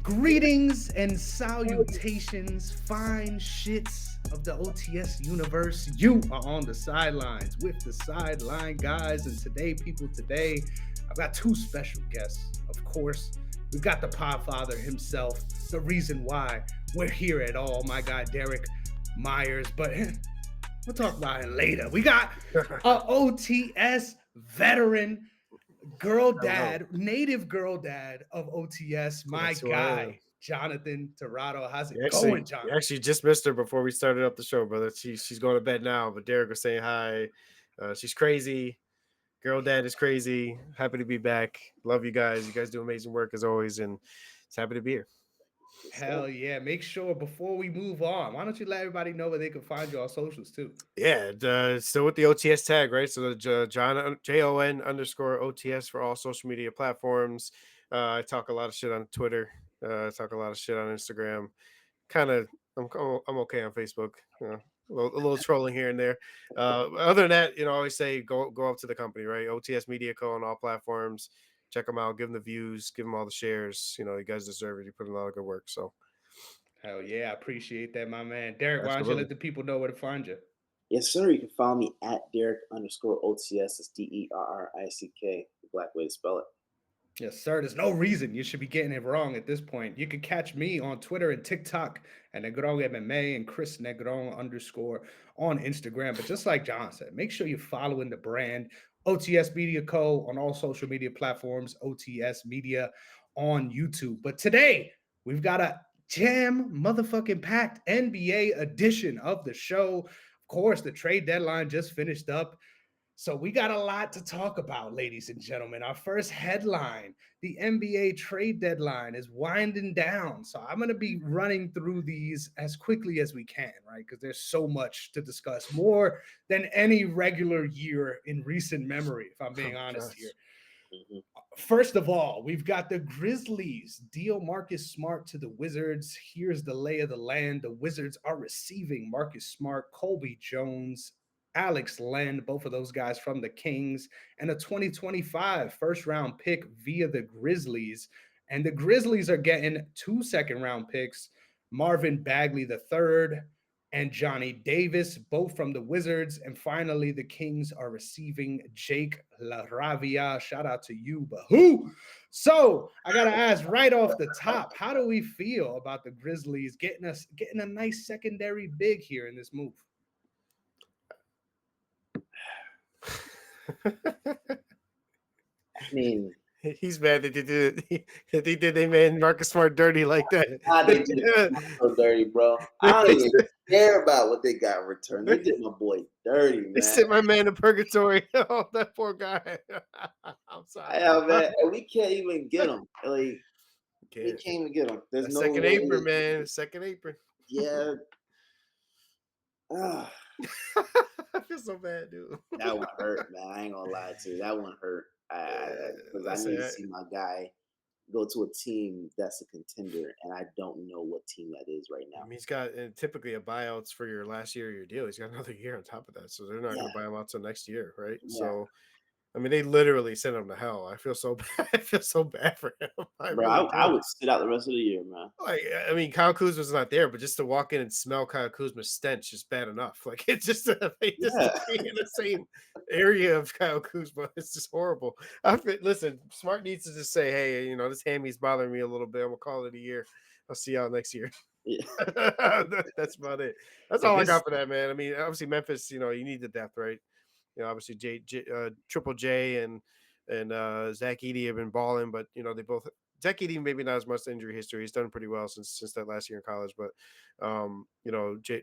Greetings and salutations, fine shits of the OTS universe. You are on the sidelines with the sideline guys, and today, I've got two special guests. Of course, we've got the Podfather himself, the reason why we're here at all, my guy Derrick Myers. But we'll talk about it later. We got a OTS veteran, girl dad, native girl dad of OTS, my That's who I am. guy, Jonathan Tirado. How's it You going, actually, Jonathan? you actually just missed her before we started up the show, brother. She's going to bed now, but Derrick was saying hi. She's crazy. Girl dad is crazy. Happy to be back. Love you guys. You guys do amazing work as always, and it's happy to be here. Hell yeah. Make sure before we move on, why don't you let everybody know where they can find you on socials too? Yeah, still with the OTS tag, right? So the JON_OTS for all social media platforms. I talk a lot of shit on Twitter. I talk a lot of shit on Instagram. Kind of, I'm okay on Facebook. A little trolling here and there. Other than that, I always say go up to the company, right? OTS Media Co. on all platforms. Check them out. Give them the views. Give them all the shares. You guys deserve it. You put in a lot of good work. So Hell yeah, I appreciate that, my man. Derrick, why don't you absolutely. let the people know where to find you? Yes, sir. You can follow me at Derrick_OTS. It's DERRICK, the black way to spell it. Yes, sir. There's no reason you should be getting it wrong at this point. You can catch me on Twitter and TikTok at Negron MMA and Chris Negron _ on Instagram. But just like John said, make sure you're following the brand OTS Media Co. on all social media platforms, OTS Media on YouTube. But today we've got a jam motherfucking packed NBA edition of the show. Of course, the trade deadline just finished up. So we got a lot to talk about, ladies and gentlemen. Our first headline, the NBA trade deadline is winding down. So I'm going to be running through these as quickly as we can, right? Because there's so much to discuss, more than any regular year in recent memory, if I'm being honest here. Mm-hmm. First of all, we've got the Grizzlies deal Marcus Smart to the Wizards. Here's the lay of the land. The Wizards are receiving Marcus Smart, Colby Jones, Alex Len, both of those guys from the Kings, and a 2025 first-round pick via the Grizzlies. And the Grizzlies are getting 2 second-round picks, Marvin Bagley III and Johnny Davis, both from the Wizards. And finally, the Kings are receiving Jake LaRavia. Shout out to you, but who? So I got to ask right off the top, how do we feel about the Grizzlies getting a nice secondary big here in this move? I mean, he's mad that they made Marcus Smart dirty like that. They did so dirty, bro. I don't even care about what they got in return. They did my boy dirty, man. They sent my man to purgatory. Oh, that poor guy. I'm sorry. Yeah, man. And we can't even get him. Like, we can't even get him. There's no second apron, man. Second apron. Yeah. I feel so bad, dude. That one hurt, man. I ain't gonna lie to you. That one hurt. Because I need to see my guy go to a team that's a contender, and I don't know what team that is right now. I mean, he's got typically a buyouts for your last year of your deal. He's got another year on top of that, so they're not going to buy him out till next year, right? Yeah. So, I mean, they literally sent him to hell. I feel so bad. I feel so bad for him. I would sit out the rest of the year, man. Like, I mean, Kyle Kuzma's not there, but just to walk in and smell Kyle Kuzma's stench is bad enough. Like, it's just be in the same area of Kyle Kuzma. It's just horrible. Listen, Smart needs to just say, hey, this hammy's bothering me a little bit. I'm gonna call it a year. I'll see y'all next year. Yeah. That's about it. That's all I got for that, man. I mean, obviously Memphis, you need the depth, right? Obviously Triple J and Zach Edey have been balling, but they both. Zach Edey maybe not as much injury history. He's done pretty well since that last year in college, but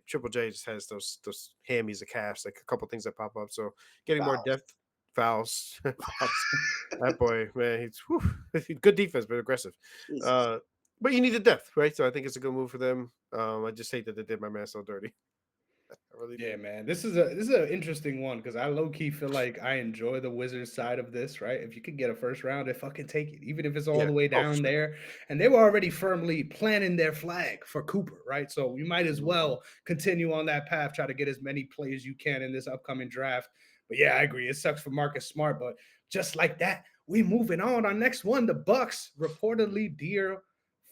Triple J just has those hammies of calves, like a couple things that pop up. So getting more depth, fouls. That boy, man, he's good defense, but aggressive. But you need the depth, right? So I think it's a good move for them. I just hate that they did my man so dirty. really Yeah, do. man. This is an interesting one because I low key feel like I enjoy the Wizards side of this, right? If you could get a first round, fucking take it, even if it's all Yeah. the way Oh, for down sure. there. And they were already firmly planting their flag for Cooper, right? So you might as well continue on that path, try to get as many players you can in this upcoming draft. But yeah, I agree. It sucks for Marcus Smart, but just like that, we moving on. Our next one, the Bucks reportedly dear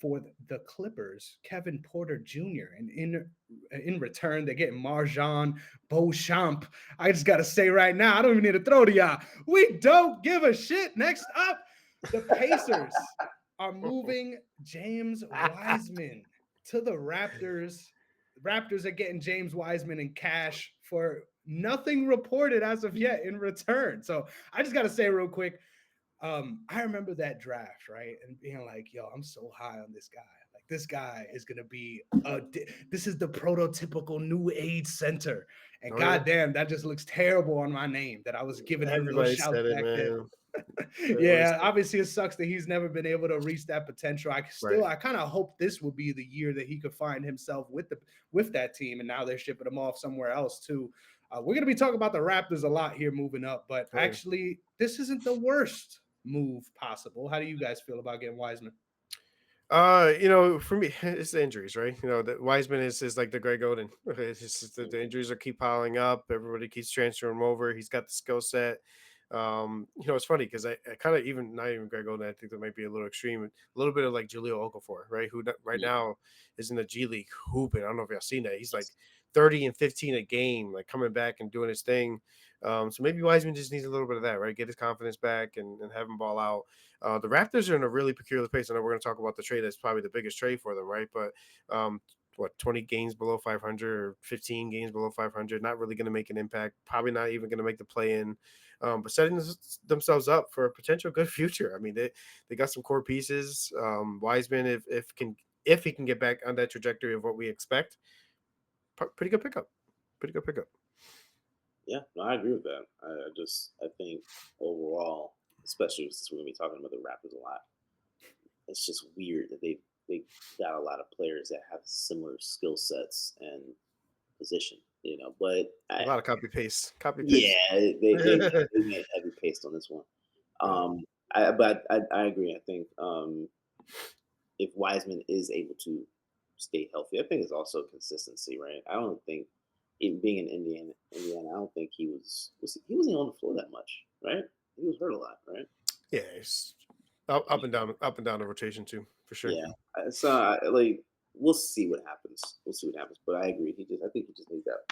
for the Clippers, Kevin Porter Jr. And in return, they're getting Marjan Beauchamp. I just got to say right now, I don't even need to throw to y'all. We don't give a shit. Next up, the Pacers are moving James Wiseman to the Raptors. Raptors are getting James Wiseman in cash for nothing reported as of yet in return. So I just got to say real quick, I remember that draft, right? And being like, yo, I'm so high on this guy. Like, this guy is gonna be this is the prototypical new age center. And Oh yeah. goddamn, that just looks terrible on my name that I was giving him those Everybody shouts said it, back then. man. Yeah, obviously it sucks that he's never been able to reach that potential. Right. I kind of hope this will be the year that he could find himself with that team, and now they're shipping him off somewhere else too. We're gonna be talking about the Raptors a lot here moving up, but Oh, yeah. actually, this isn't the worst move possible. How do you guys feel about getting Wiseman? For me, it's the injuries, right? That Wiseman is like the Greg Oden. It's just the injuries are keep piling up. Everybody keeps transferring him over. He's got the skill set. It's funny because I kind of even not even Greg Oden. I think that might be a little extreme. A little bit of like Jaleel Okafor, right? Who right now is in the G League hooping. I don't know if y'all seen that. He's like 30 and 15 a game, like coming back and doing his thing. So maybe Wiseman just needs a little bit of that, right? Get his confidence back and have him ball out. The Raptors are in a really peculiar place. I know we're going to talk about the trade that's probably the biggest trade for them, right? But 20 games below 500 or 15 games below 500, not really going to make an impact. Probably not even going to make the play in, but setting themselves up for a potential good future. I mean, they got some core pieces. Wiseman, if he can get back on that trajectory of what we expect, pretty good pickup. Pretty good pickup. Yeah, no, I agree with that. I think overall, especially since we're gonna be talking about the Raptors a lot, it's just weird that they got a lot of players that have similar skill sets and position, But A lot of copy yeah, paste. they made heavy paste on this one. Yeah. But I agree. I think if Wiseman is able to stay healthy, I think it's also consistency, right? I don't think it being in Indiana, I don't think he wasn't on the floor that much, right? He was hurt a lot, right? Yeah, it's up and down the rotation too, for sure. Yeah. Like we'll see what happens. We'll see what happens. But I agree. I think he just needs that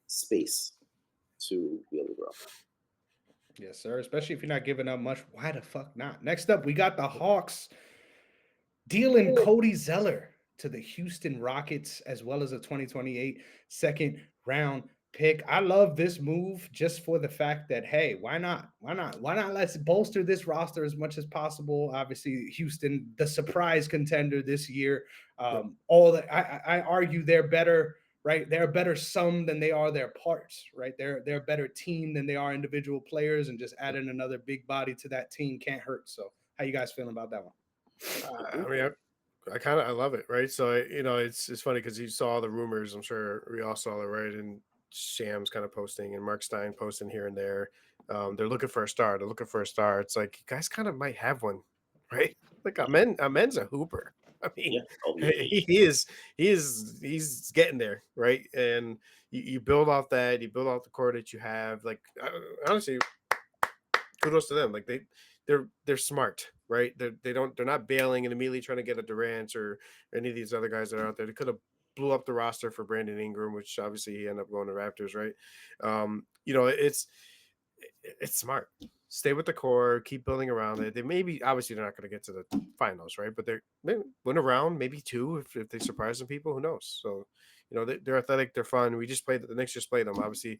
space to be able to grow. Yes, sir. Especially if you're not giving up much. Why the fuck not? Next up, we got the Hawks dealing Cody Zeller to the Houston Rockets, as well as a 2028 second round pick. I love this move just for the fact that, hey, why not? Why not? Why not? Let's bolster this roster as much as possible. Obviously, Houston, the surprise contender this year. Yep. All that I argue they're better, right? They're a better sum than they are their parts, right? They're a better team than they are individual players, and just adding another big body to that team can't hurt. So, how you guys feeling about that one? I mean, I love it, right? So it's funny because you saw the rumors. I'm sure we all saw it, right? And Shams kind of posting and Mark Stein posting here and there. They're looking for a star. They're looking for a star. It's like you guys kind of might have one, right? Like Amen's a hooper. I mean, Yeah. Oh, yeah. he's getting there, right? And you build off that. You build off the core that you have. Like honestly, kudos to them. Like they're smart, right? They're not bailing and immediately trying to get a Durant or any of these other guys that are out there. They could have blew up the roster for Brandon Ingram, which obviously he ended up going to Raptors, right? It's smart. Stay with the core, keep building around it. They maybe obviously they're not going to get to the finals, right? But they're maybe win a round, maybe two if they surprise some people. Who knows? So, they're athletic, they're fun. We just played the Knicks just played them. Obviously,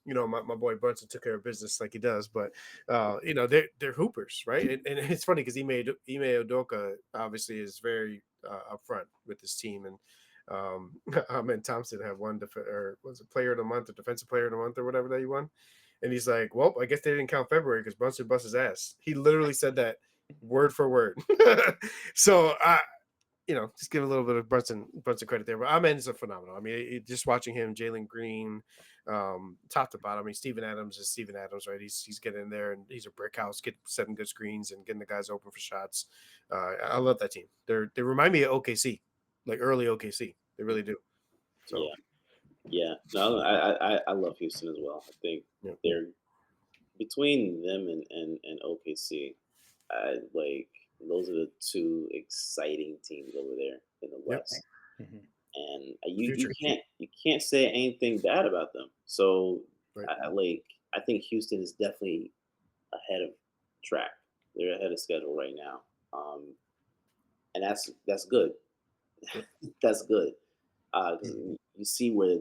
my boy Brunson took care of business like he does, but they're hoopers, right? And it's funny because Ime Udoka obviously is very upfront with his team, and Amen Thompson had one or was it player of the month or defensive player of the month or whatever that he won. And he's like, well, I guess they didn't count February because Brunson bust his ass. He literally said that word for word. So, just give a little bit of Brunson credit there. But Amen's a phenomenal. I mean, just watching him, Jalen Green, top to bottom. I mean, Steven Adams is Steven Adams, right? He's getting in there and he's a brick house, setting good screens and getting the guys open for shots. I love that team. They remind me of OKC, like early OKC. They really do. So yeah. No, I love Houston as well. I think they're between them and OKC. Those are the two exciting teams over there in the Yep. West. Mhm. And Future. you can't say anything bad about them. So Right. I think Houston is definitely ahead of track. They're ahead of schedule right now, and that's good. That's good because you see where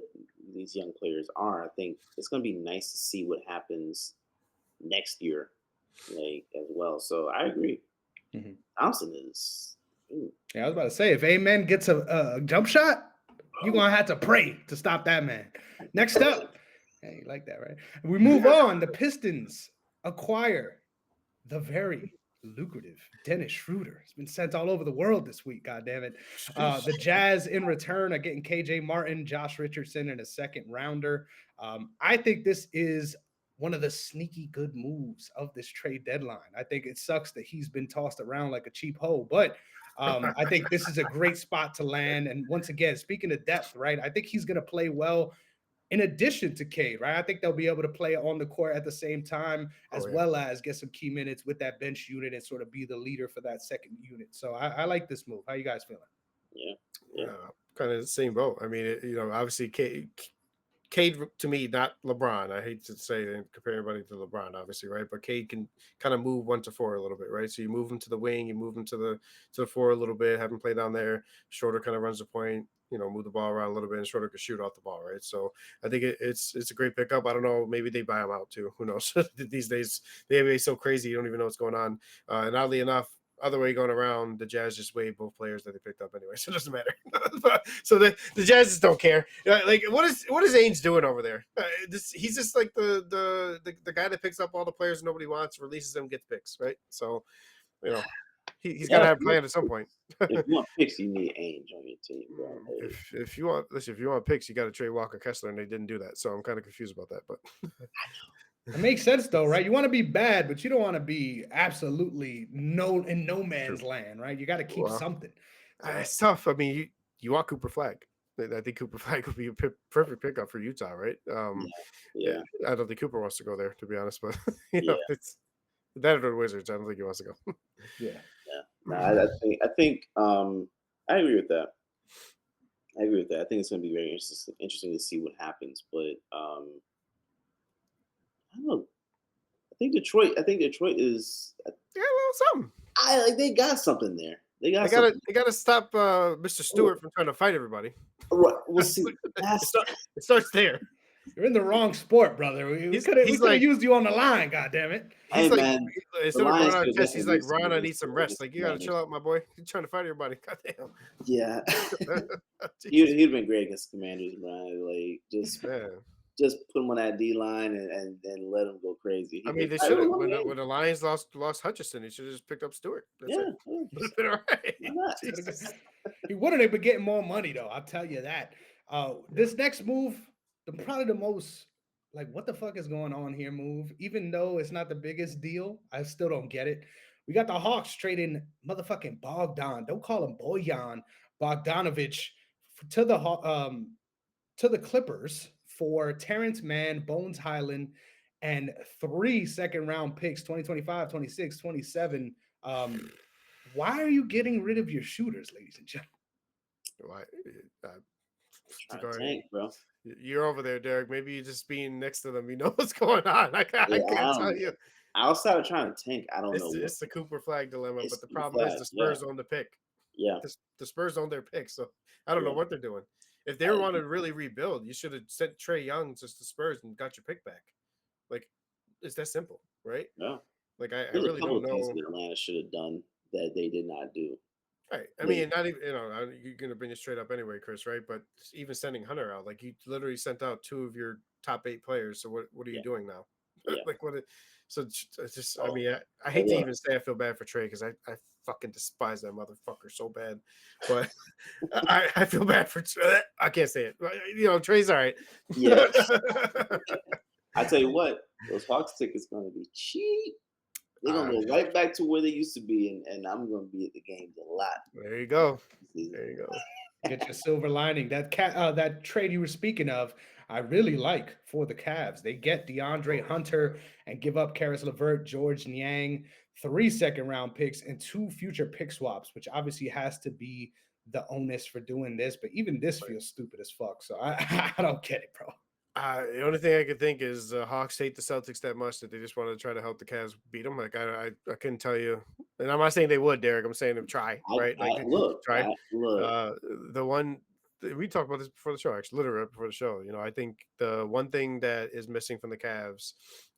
these young players are. I think it's going to be nice to see what happens next year, as well. So I agree. Mhm. Thompson is. Ooh, Yeah, I was about to say, if Amen gets a jump shot, you're gonna have to pray to stop that man. Next up, hey, you like that, right? We move on. The Pistons acquire the very lucrative Dennis Schroeder. It's been sent all over the world this week. God damn it! The Jazz in return are getting KJ Martin, Josh Richardson, and a second rounder. I think this is one of the sneaky good moves of this trade deadline. I think it sucks that he's been tossed around like a cheap hoe, but I think this is a great spot to land. And once again, speaking of depth, right? I think he's going to play well in addition to Cade, right? I think they'll be able to play on the court at the same time, as well as get some key minutes with that bench unit and sort of be the leader for that second unit. So I like this move. How you guys feeling? Yeah. Kind of the same boat. I mean, obviously Cade to me, not LeBron. I hate to say and compare everybody to LeBron, obviously, right? But Cade can kind of move 1 to 4 a little bit, right? So you move him to the wing, you move him to the 4 a little bit, have him play down there. Shorter kind of runs the point, move the ball around a little bit, and Shorter can shoot off the ball, right? So I think it's a great pickup. I don't know, maybe they buy him out too. Who knows? These days the NBA is so crazy, you don't even know what's going on. And oddly enough, other way going around, the Jazz just waived both players that they picked up anyway, so it doesn't matter. So the Jazz just don't care. Like what is Ainge doing over there? He's just like the guy that picks up all the players nobody wants, releases them, gets picks, right? So he's got to have a plan at some point. If you want picks, you need Ainge on your team, bro. If you want picks, you got to trade Walker Kessler, and they didn't do that. So I'm kind of confused about that, but. It makes sense though, right? You want to be bad, but you don't want to be absolutely in no man's land, right? You got to keep something. So, it's tough. I mean, you want Cooper Flag. I think Cooper Flag would be a perfect pickup for Utah, right? Yeah. I don't think Cooper wants to go there, to be honest, but it's that or the Wizards. I don't think he wants to go. Yeah. No, I think I agree with that. I think it's going to be very interesting to see what happens, but I don't know. I think Detroit is. Yeah, a little something. They got something there. They got to stop Mr. Stewart from trying to fight everybody. Right. We'll see. It starts there. You're in the wrong sport, brother. We could have used you on the line. God damn it! Hey, man, instead of Ron on chest, he's like, Ron, I need some rest. Like, you got to chill out, my boy. You're trying to fight everybody. God damn. Yeah. He'd been great against Commanders, Brian. Like, just put him on that D line and let him go crazy. I mean, they should have. When the Lions lost Hutchinson, he should have just picked up Stewart. That's it. Would have been all right. He wouldn't have been getting more money though. I'll tell you that. This next move, probably the most like what the fuck is going on here move. Even though it's not the biggest deal, I still don't get it. We got the Hawks trading motherfucking Bogdan. Don't call him Bojan Bogdanovich to the Clippers for Terrence Mann, Bones Highland, and 3 second-round picks, 2025, 26, 27. Why are you getting rid of your shooters, ladies and gentlemen? Tank, bro. You're over there, Derrick. Maybe you're just being next to them. You know what's going on. I can't tell you. Outside of trying to tank, I don't know. It's the Cooper Flag dilemma, but the problem is the Spurs own the pick. Yeah. The Spurs own their pick, so I don't know what they're doing. If they wanted to really rebuild, you should have sent Trae Young to the Spurs and got your pick back. Like, it's that simple, right? Yeah. Like, I really don't know. That Atlanta should have done that they did not do. Right. I mean, not even, you're going to bring it straight up anyway, Chris, right? But even sending Hunter out, like, you literally sent out 2 of your top 8 players. So what are you doing now? Yeah. Like what? So it's just, I Oh, mean, I oh hate to yeah. even say I feel bad for Trey because I fucking despise that motherfucker so bad, but I feel bad for I can't say it. You know, Trey's all right. Yeah. I tell you what, those Hawks tickets gonna be cheap. They're gonna go right back to where they used to be, and I'm gonna be at the games a lot There you go. this season. There you go. Get your silver lining. That trade you were speaking of, I really like for the Cavs. They get DeAndre Hunter and give up Karis LeVert, George Niang, 3 second-round picks, and 2 future pick swaps, which obviously has to be the onus for doing this. But even this feels stupid as fuck. So I I don't get it, bro. The only thing I could think is the Hawks hate the Celtics that much that they just want to try to help the Cavs beat them. Like I couldn't tell you, and I'm not saying they would, Derek. I'm saying them try, right? Like try. Look. The one we talked about this before the show, actually, literally right before the show. You know, I think the one thing that is missing from the Cavs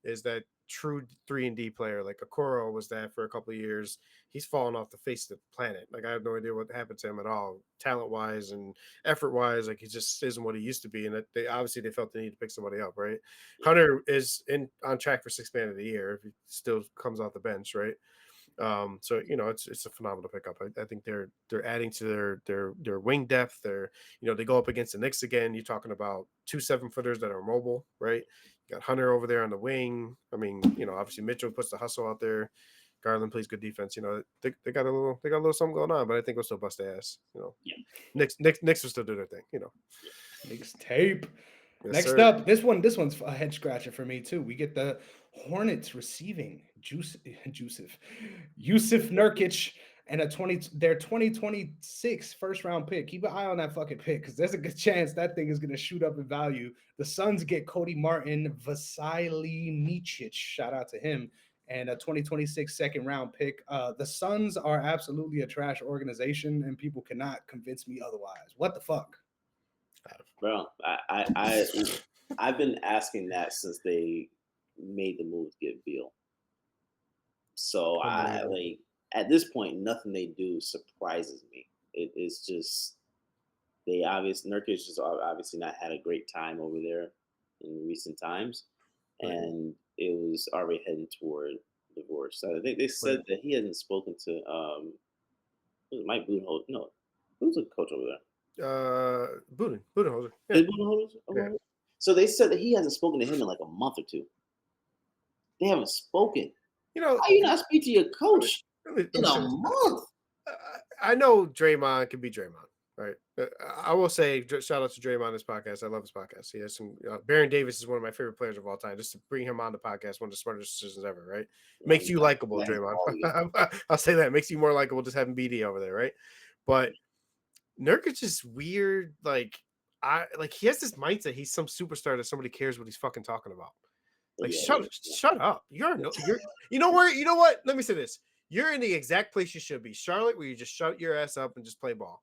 is that true 3-and-D player. Like Okoro was that for a couple of years. He's fallen off the face of the planet. Like I have no idea what happened to him at all, talent wise and effort wise. Like he just isn't what he used to be. And they obviously they felt the need to pick somebody up, right? Hunter is on track for 6th man of the year if he still comes off the bench, right? So you know it's a phenomenal pickup. I think they're adding to their wing depth. They go up against the Knicks again. You're talking about 2 7-footers that are mobile, right? You got Hunter over there on the wing. I mean, obviously Mitchell puts the hustle out there. Garland plays good defense. They got a little something going on, but I think we'll still bust their ass. Yeah. Knicks will still do their thing. Mixtape. tape. Yes, Next sir. up, this one's a head scratcher for me too. We get the Hornets receiving Yusuf Nurkic and their 2026 first round pick. Keep an eye on that fucking pick because there's a good chance that thing is gonna shoot up in value. The Suns get Cody Martin, Vasily Micic, shout out to him, and a 2026 second round pick. The Suns are absolutely a trash organization, and people cannot convince me otherwise. What the fuck? Bro, I've been asking that since they made the move to get Beal. So at this point, nothing they do surprises me. It's just Nurkic has obviously not had a great time over there in recent times, and it was already heading toward divorce. So I think they said that he hasn't spoken to was it Mike Budenholzer? No, who's the coach over there? Budenholzer. Yeah. Budenholzer? Okay. Yeah. So they said that he hasn't spoken to him in like a month or two. They haven't spoken. How you not speak to your coach in a month? I know Draymond can be Draymond, right? I will say, shout out to Draymond, his podcast. I love his podcast. He has some. Baron Davis is one of my favorite players of all time. Just to bring him on the podcast, one of the smartest decisions ever, right? Makes you likable, Draymond. I'll say that. Makes you more likable just having BD over there, right? But Nurkic is weird. Like he has this mindset. He's some superstar that somebody cares what he's fucking talking about. Like shut up. You know what? Let me say this. You're in the exact place you should be, Charlotte, where you just shut your ass up and just play ball.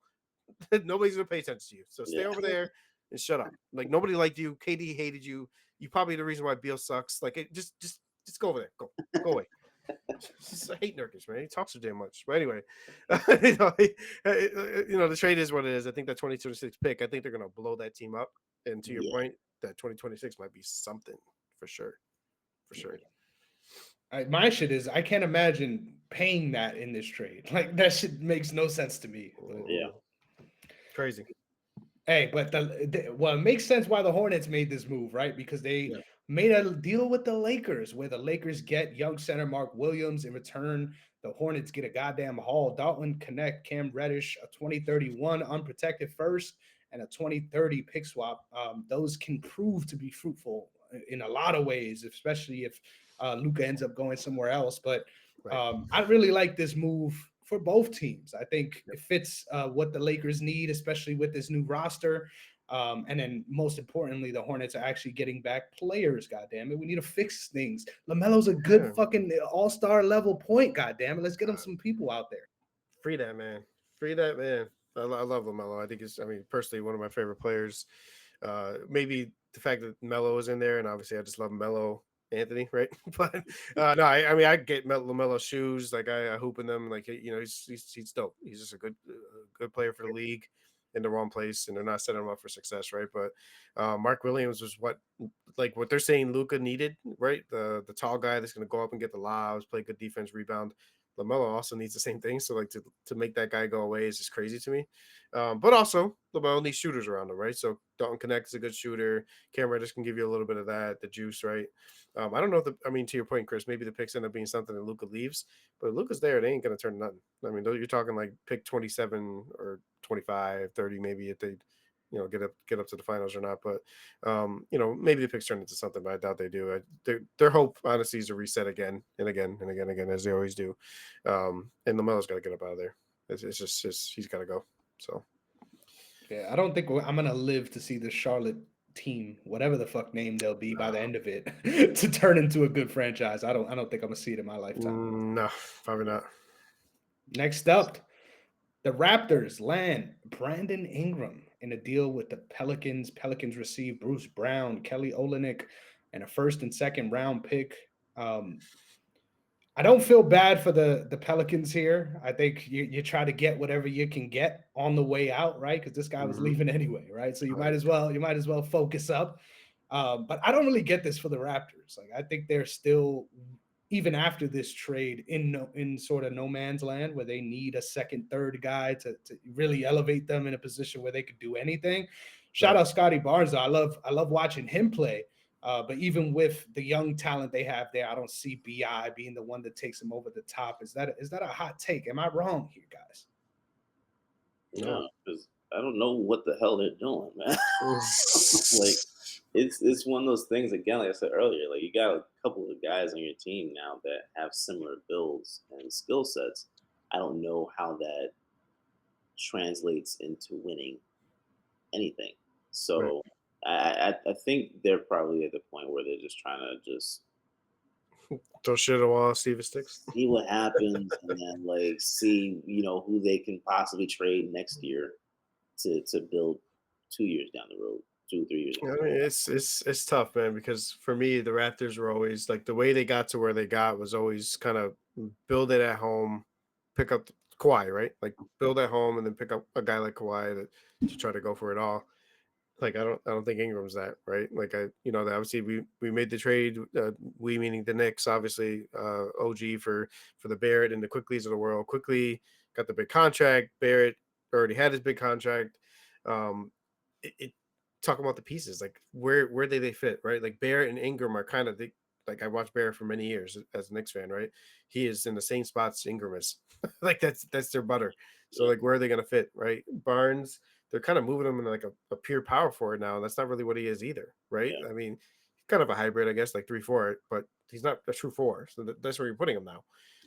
Nobody's gonna pay attention to you. So stay over there and shut up. Like nobody liked you. KD hated you. You probably the reason why Beal sucks. Like just go over there. Go away. I hate Nurkic, man. He talks so damn much. But anyway, the trade is what it is. I think that 2026 pick, I think they're gonna blow that team up. And to your point, that 2026 might be something for sure. For sure. My shit is I can't imagine paying that in this trade. Like that shit makes no sense to me. Yeah, crazy. Hey, but it makes sense why the Hornets made this move, right? Because they made a deal with the Lakers, where the Lakers get young center Mark Williams in return. The Hornets get a goddamn haul. Dalton Connect, Cam Reddish, a 2031 unprotected first, and a 2030 pick swap. Those can prove to be fruitful in a lot of ways, especially if Luka ends up going somewhere else. But I really like this move for both teams. I think it fits what the Lakers need, especially with this new roster. And then most importantly, the Hornets are actually getting back players. God damn it. We need to fix things. LaMelo's a good fucking all-star level point. God damn it. Let's get him some people out there. Free that man. I love LaMelo. I think personally, one of my favorite players. Maybe the fact that Melo is in there, and obviously I just love Melo Anthony, right? But no, I get LaMelo shoes. Like I hoop in them. Like he's dope. He's just a good player for the league. in the wrong place and they're not setting them up for success, right? But Mark Williams was what they're saying Luka needed, right? The tall guy that's going to go up and get the lobs, play good defense, rebound. LaMelo also needs the same thing. So like to make that guy go away is just crazy to me. But also LaMelo needs shooters around him, right? So Dalton Connect is a good shooter. Cam Reddish can give you a little bit of that, the juice, right? I don't know if I mean, to your point, Chris, maybe the picks end up being something that Luka leaves, but if Luka's there, they ain't going to turn nothing. I mean, you're talking like pick 27 or 25, 30, maybe if they, get up to the finals or not. But, maybe the picks turn into something, but I doubt they do. Their hope, honestly, is to reset again and again and again and again, as they always do. And LaMelo's got to get up out of there. It's just he's got to go. So. Yeah, I don't think I'm gonna live to see the Charlotte team, whatever the fuck name they'll be by the end of it, to turn into a good franchise. I don't think I'm gonna see it in my lifetime. No, probably not. Next up, the Raptors land Brandon Ingram in a deal with the Pelicans. Pelicans receive Bruce Brown, Kelly Olynyk, and a first and second round pick. I don't feel bad for the Pelicans here. I think you try to get whatever you can get on the way out, right? Because this guy was leaving anyway, right? So you might as well focus up. But I don't really get this for the Raptors. Like I think they're still, even after this trade, in sort of no man's land where they need a second, third guy to really elevate them in a position where they could do anything. Shout out Scotty Barnes. I love watching him play. But even with the young talent they have there, I don't see BI being the one that takes them over the top. Is that a hot take? Am I wrong here, guys? No, because I don't know what the hell they're doing, man. Like it's one of those things again, like I said earlier, like you got a couple of guys on your team now that have similar builds and skill sets. I don't know how that translates into winning anything. So I think they're probably at the point where they're just trying to just throw shit at the wall, see if it sticks. see what happens, and then like see who they can possibly trade next year to build 2 years down the road, 2 3 years. I mean, it's tough, man, because for me, the Raptors were always like the way they got to where they got was always kind of build it at home, pick up Kawhi, right? Like build at home and then pick up a guy like Kawhi to try to go for it all. Like I don't think Ingram's that, right? Like that obviously we made the trade, we meaning the Knicks, obviously, OG for the Barrett and the Quicklies of the world. Quickly got the big contract. Barrett already had his big contract. Talk about the pieces, like where they fit, right? Like Barrett and Ingram are kind of like I watched Barrett for many years as a Knicks fan, right? He is in the same spots Ingram is. Like that's their butter. So like where are they gonna fit, right? Barnes, they're kind of moving him into like a pure power forward now. That's not really what he is either, right? Yeah. I mean, kind of a hybrid, I guess, like 3-4, but he's not a true 4. So that's where you're putting him now.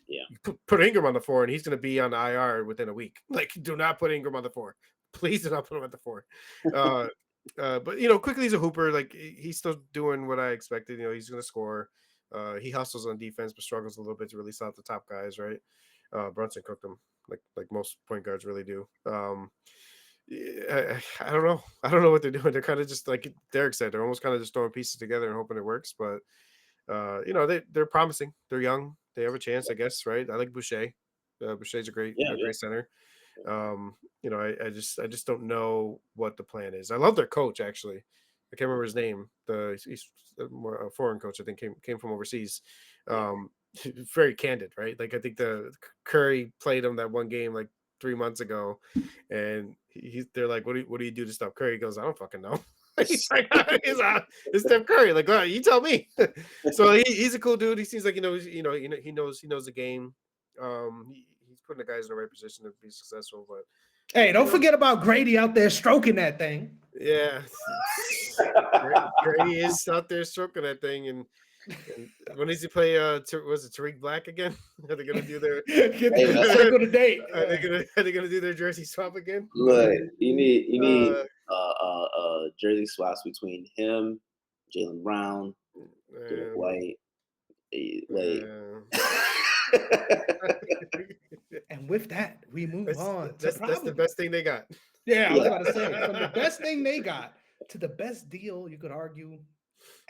Yeah. You put Ingram on the 4, and he's going to be on the IR within a week. Like, do not put Ingram on the 4. Please do not put him at the 4. But quickly he's a hooper. Like he's still doing what I expected. He's going to score. He hustles on defense, but struggles a little bit to release out the top guys, right? Brunson cooked him like most point guards really do. I don't know. I don't know what they're doing. They're kind of just like Derrick said. They're almost kind of just throwing pieces together and hoping it works. But they're promising. They're young. They have a chance, I guess, right? I like Boucher. Boucher's a great center. I just don't know what the plan is. I love their coach actually. I can't remember his name. He's a foreign coach. I think came from overseas. Very candid, right? Like I think the Curry played him that one game like 3 months ago, and they're like, what do you do to stop Curry? He goes, I don't fucking know. He's like, it's Steph Curry. Like, well, you tell me. So he's a cool dude. He seems like he knows the game. He's putting the guys in the right position to be successful. But hey, don't forget about Grady out there stroking that thing. Yeah, Grady is out there stroking that thing. And when does he play? Was it Tariq Black again? Are they gonna do their circle the date? Are they gonna do their jersey swap again? Look, you need jersey swaps between him, Jaylen Brown, Derrick White, And with that, we move on. That's the best thing they got. Yeah, I was about to say, from the best thing they got to the best deal, you could argue,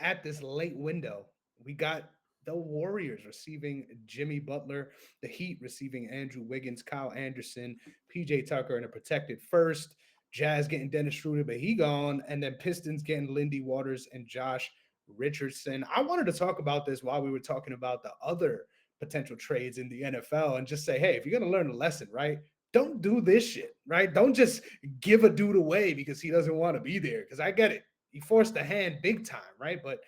at this late window. We got the Warriors receiving Jimmy Butler, the Heat receiving Andrew Wiggins, Kyle Anderson, PJ Tucker, and a protected first. Jazz getting Dennis Schroeder, but he gone, and then Pistons getting Lindy Waters and Josh Richardson. I wanted to talk about this while we were talking about the other potential trades in the NFL and just say, hey, if you're going to learn a lesson, right? Don't do this shit, right? Don't just give a dude away because he doesn't want to be there. Because I get it. He forced the hand big time, right? But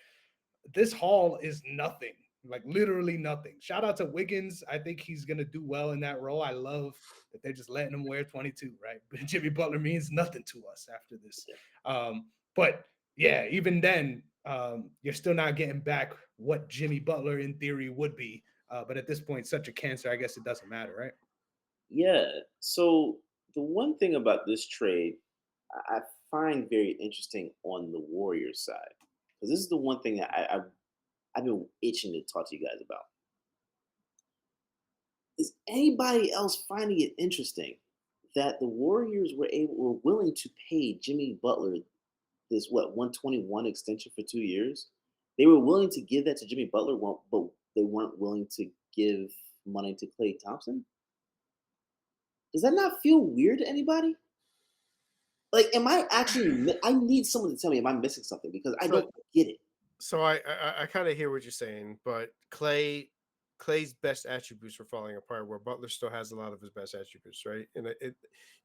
this haul is nothing, like literally nothing. Shout out to Wiggins. I think he's going to do well in that role. I love that they're just letting him wear 22, right? But Jimmy Butler means nothing to us after this. But yeah, even then, you're still not getting back what Jimmy Butler in theory would be. But at this point, such a cancer, I guess it doesn't matter, right? Yeah. So the one thing about this trade I find very interesting on the Warriors side, because this is the one thing that I've been itching to talk to you guys about. Is anybody else finding it interesting that the Warriors were willing to pay Jimmy Butler this 121 extension for 2 years? They were willing to give that to Jimmy Butler, but they weren't willing to give money to Klay Thompson. Does that not feel weird to anybody? Like, am I actually? I need someone to tell me, am I missing something? Because I don't get it. So I kind of hear what you're saying, but Clay's best attributes are falling apart, where Butler still has a lot of his best attributes, right? And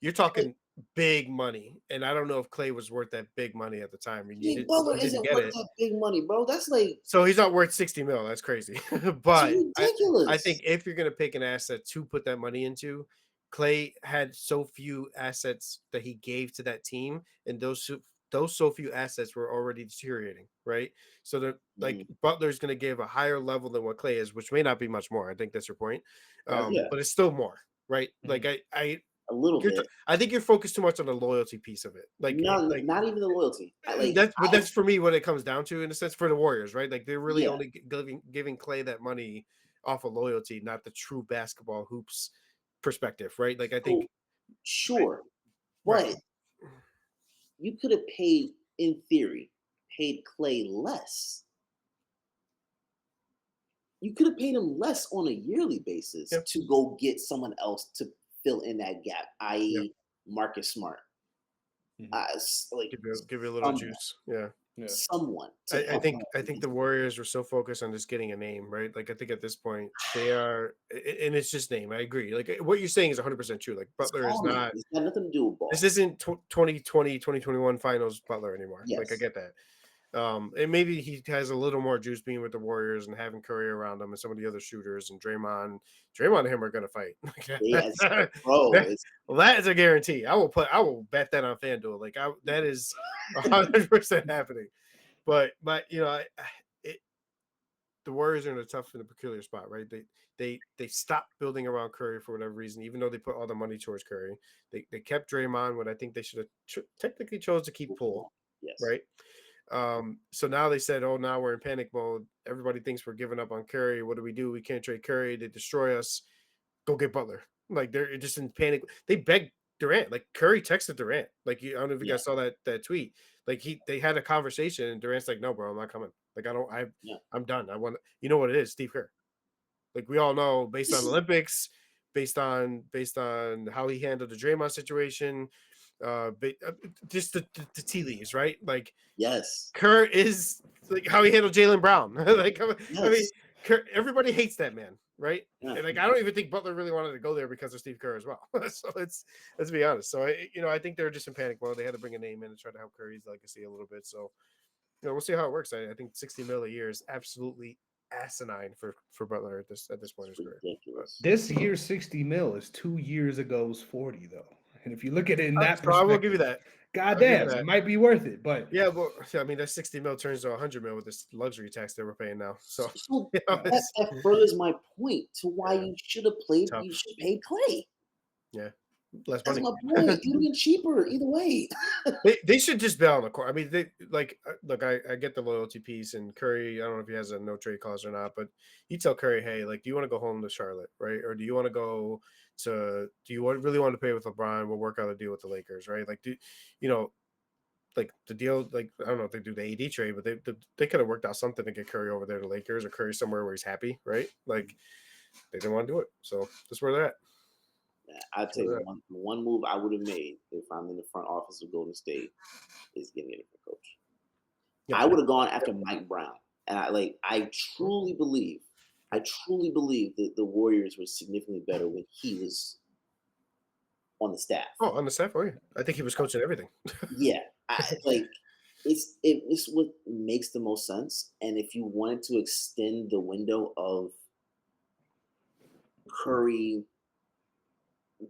you're talking big money, and I don't know if Clay was worth that big money at the time. Butler isn't worth that big money, bro. That's like, so he's not worth 60 mil. That's crazy. But ridiculous. I think if you're gonna pick an asset to put that money into, Clay had so few assets that he gave to that team, and those so few assets were already deteriorating, right? So that like Butler's going to give a higher level than what Clay is, which may not be much more. I think that's your point, but it's still more, right? Like I a little bit. I think you're focused too much on the loyalty piece of it. Like not even the loyalty. That's for me what it comes down to in a sense for the Warriors, right? Like they're really only giving Clay that money off of loyalty, not the true basketball hoops perspective, right? Like I think sure, but you could have paid, in theory, Clay less. You could have paid him less on a yearly basis to go get someone else to fill in that gap, i.e., Marcus Smart. Like give you a little juice, someone. I think the Warriors were so focused on just getting a name, right? Like I think at this point they are, and it's just name. I agree. Like what you're saying is 100% true. Like Butler is not. It's got nothing to do with ball. This isn't 2020, 2021 finals Butler anymore. Yes. Like I get that. And maybe he has a little more juice being with the Warriors and having Curry around him and some of the other shooters and Draymond and him are going to fight. Yes, bro. Well, that is a guarantee. I will bet that on FanDuel. Like that is 100% happening. But you know, the Warriors are in a tough and a peculiar spot, right? They stopped building around Curry for whatever reason, even though they put all the money towards Curry. They kept Draymond when I think they should have technically chose to keep Poole, right? So now they said, oh, now we're in panic mode. Everybody thinks we're giving up on Curry. What do? We can't trade Curry. They destroy us. Go get Butler. Like they're just in panic. They begged Durant. Like Curry texted Durant. Like I don't know if you guys saw that tweet. Like they had a conversation and Durant's like, no, bro, I'm not coming. Like I'm done. I want, you know what it is, Steve Kerr. Like we all know, based on Olympics, based on how he handled the Draymond situation, just the tea leaves, right? Like Kerr is like how he handled Jaylen Brown. Like I mean, Kerr, everybody hates that man, right? And like I don't even think Butler really wanted to go there because of Steve Kerr as well. So let's be honest. So I think they're just in panic mode. They had to bring a name in and try to help Curry's legacy a little bit. So we'll see how it works. I think 60 mil a year is absolutely asinine for Butler at this point in his career. This year's 60 mil is 2 years ago's 40 though. And if you look at it in that perspective, I will give you that. Goddamn, it might be worth it. But yeah, well, I mean, that 60 mil turns to 100 mil with this luxury tax that we're paying now. So that furthers my point to why you should have played. Tough. You should pay Clay. Yeah, less That's money. my point. Even cheaper, either way. they should just be on the court. I mean, they look. I get the loyalty piece, and Curry. I don't know if he has a no trade clause or not, but you tell Curry, hey, like, do you want to go home to Charlotte, right? Or do you want to go to? Do you really want to pay with LeBron? We'll work out a deal with the Lakers, right? Like, like the deal, like I don't know if they do the AD trade, but they could have worked out something to get Curry over there to Lakers or Curry somewhere where he's happy, right? Like they didn't want to do it, so that's where they're at. I'd tell you one move I would have made if I'm in the front office of Golden State is getting a different coach. Yeah. I would have gone after Mike Brown, and I truly believe that the Warriors were significantly better when he was on the staff. Oh, on the staff, oh yeah. I think he was coaching everything. Yeah, it's what makes the most sense. And if you wanted to extend the window of Curry,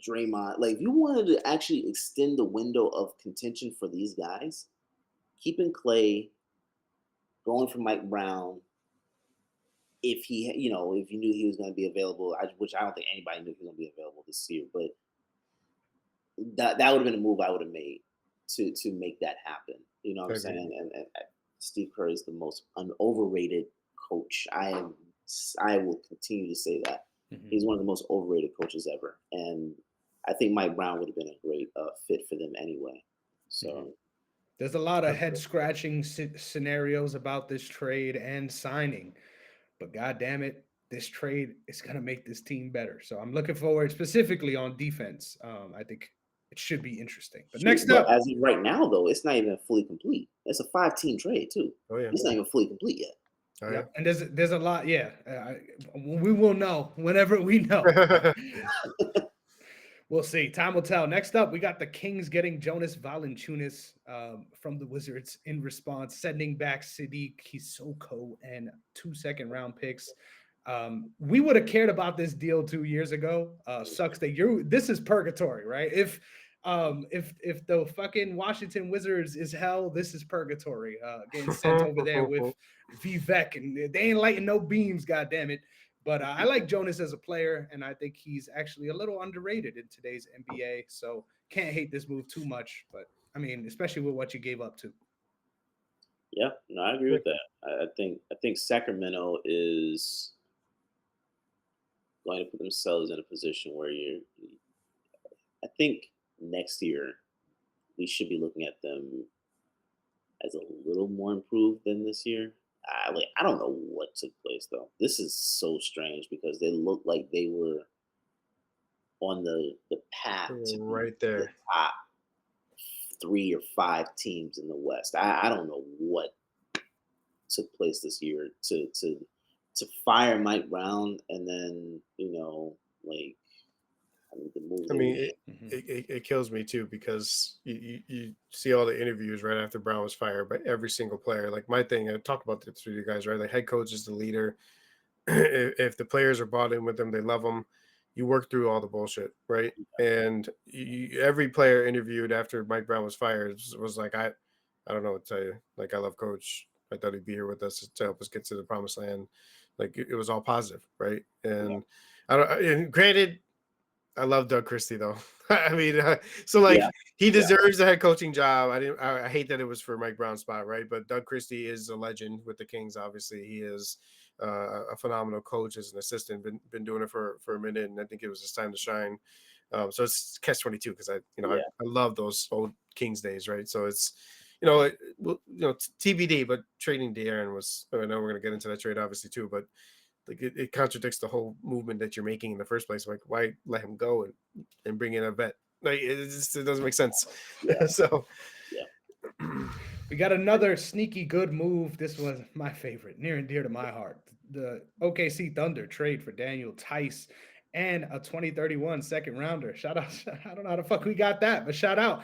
Draymond, like if you wanted to actually extend the window of contention for these guys, keeping Clay, going for Mike Brown, if he, if you knew he was going to be available, which I don't think anybody knew he was going to be available this year, but that would have been a move I would have made to make that happen. You know what I'm saying? And Steve Kerr is the most overrated coach. I will continue to say that. Mm-hmm. He's one of the most overrated coaches ever, and I think Mike Brown would have been a great fit for them anyway. So. Mm-hmm. There's a lot of head-scratching scenarios about this trade and signing, but God damn it, this trade is going to make this team better. So I'm looking forward specifically on defense. I think it should be interesting. But next up, as of right now, though, it's not even fully complete. It's a 5-team trade too. Oh yeah, it's not even fully complete yet. Oh, yeah. And there's a lot. Yeah, we will know whenever we know. We'll see. Time will tell. Next up, we got the Kings getting Jonas Valanciunas from the Wizards in response, sending back Sadiq Kisoko and 2 second-round picks. We would have cared about this deal 2 years ago. Sucks that this is purgatory, right? If the fucking Washington Wizards is hell, this is purgatory. Getting sent over there with Vivek, and they ain't lighting no beams, goddammit. But I like Jonas as a player, and I think he's actually a little underrated in today's NBA. So can't hate this move too much. But I mean, especially with what you gave up to. Yeah, no, I agree with that. I think Sacramento is going to put themselves in a position where I think next year we should be looking at them as a little more improved than this year. I don't know what took place though. This is so strange because they look like they were on the path to right there, the top 3 or 5 teams in the West. I don't know what took place this year to fire Mike Brown and then it kills me too because you see all the interviews right after Brown was fired by every single player. Like my thing, I talked about this with you guys, right? Like head coach is the leader. If the players are bought in with them, they love them. You work through all the bullshit, right? And every player interviewed after Mike Brown was fired was like, I don't know what to tell you. Like I love Coach. I thought he'd be here with us to help us get to the promised land. Like it was all positive, right? And and granted, I love Doug Christie though. I mean, he deserves a head coaching job. I hate that it was for Mike Brown's spot, right? But Doug Christie is a legend with the Kings. Obviously, he is a phenomenal coach as an assistant. Been doing it for a minute, and I think it was his time to shine. So it's catch-22 because I love those old Kings days, right? So it's TBD, but trading De'Aaron was. I know we're going to get into that trade obviously too, but. Like it contradicts the whole movement that you're making in the first place. Like, why let him go and bring in a vet? Like, it doesn't make sense. Yeah. So, we got another sneaky good move. This was my favorite, near and dear to my heart. The OKC Thunder trade for Daniel Tice and a 2031 second rounder. Shout out. I don't know how the fuck we got that, but shout out.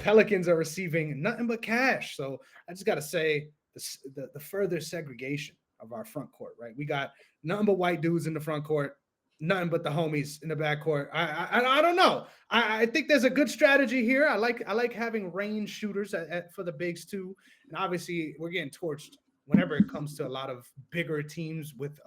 Pelicans are receiving nothing but cash. So I just got to say the further segregation of our front court, right? We got nothing but white dudes in the front court, nothing but the homies in the back court. I don't know. I think there's a good strategy here. I like having range shooters for the bigs too. And obviously we're getting torched whenever it comes to a lot of bigger teams with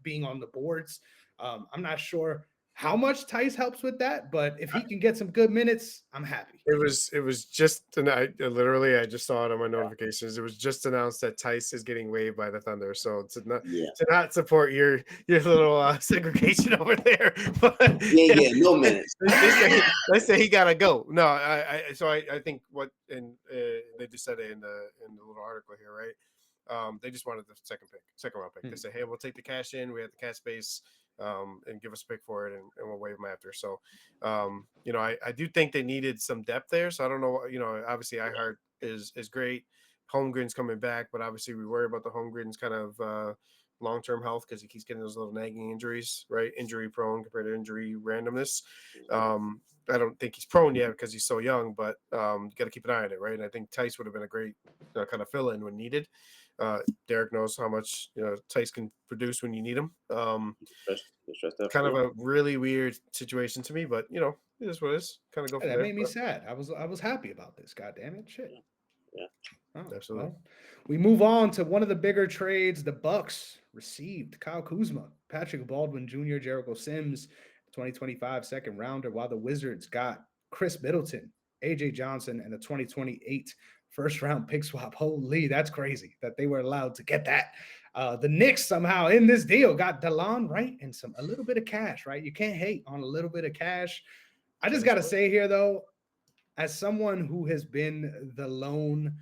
being on the boards. I'm not sure how much Tice helps with that, but if he can get some good minutes, I'm happy. It was just tonight. Literally, I just saw it on my notifications. It was just announced that Tice is getting waived by the Thunder. So to not support your little segregation over there. But, no minutes. Let's say he gotta go. No, I think what they just said it in the little article here, right? They just wanted the second round pick. They said, hey, we'll take the cash in. We have the cash space. and give us a pick for it, and we'll waive him after. So, I do think they needed some depth there. So I don't know. Obviously, iHeart is great. Holmgren's coming back, but obviously we worry about the Holmgren's kind of long-term health because he keeps getting those little nagging injuries, right? Injury prone compared to injury randomness. I don't think he's prone yet because he's so young, but you got to keep an eye on it, right? And I think Tice would have been a great kind of fill-in when needed. Derrick knows how much Tice can produce when you need him. Kind of a really weird situation to me, but it is what it is. Kind of go from That there. made me sad. I was happy about this. God damn it, shit. Yeah. Oh, Absolutely. well, we move on to one of the bigger trades. The Bucks received Kyle Kuzma, Patrick Baldwin Jr., Jericho Sims, 2025 second rounder, while the Wizards got Chris Middleton, AJ Johnson, and a 2028 first round pick swap. Holy, that's crazy that they were allowed to get that. The Knicks somehow in this deal got DeLon Wright and a little bit of cash, right? You can't hate on a little bit of cash. I just got to say here, though, as someone who has been the lone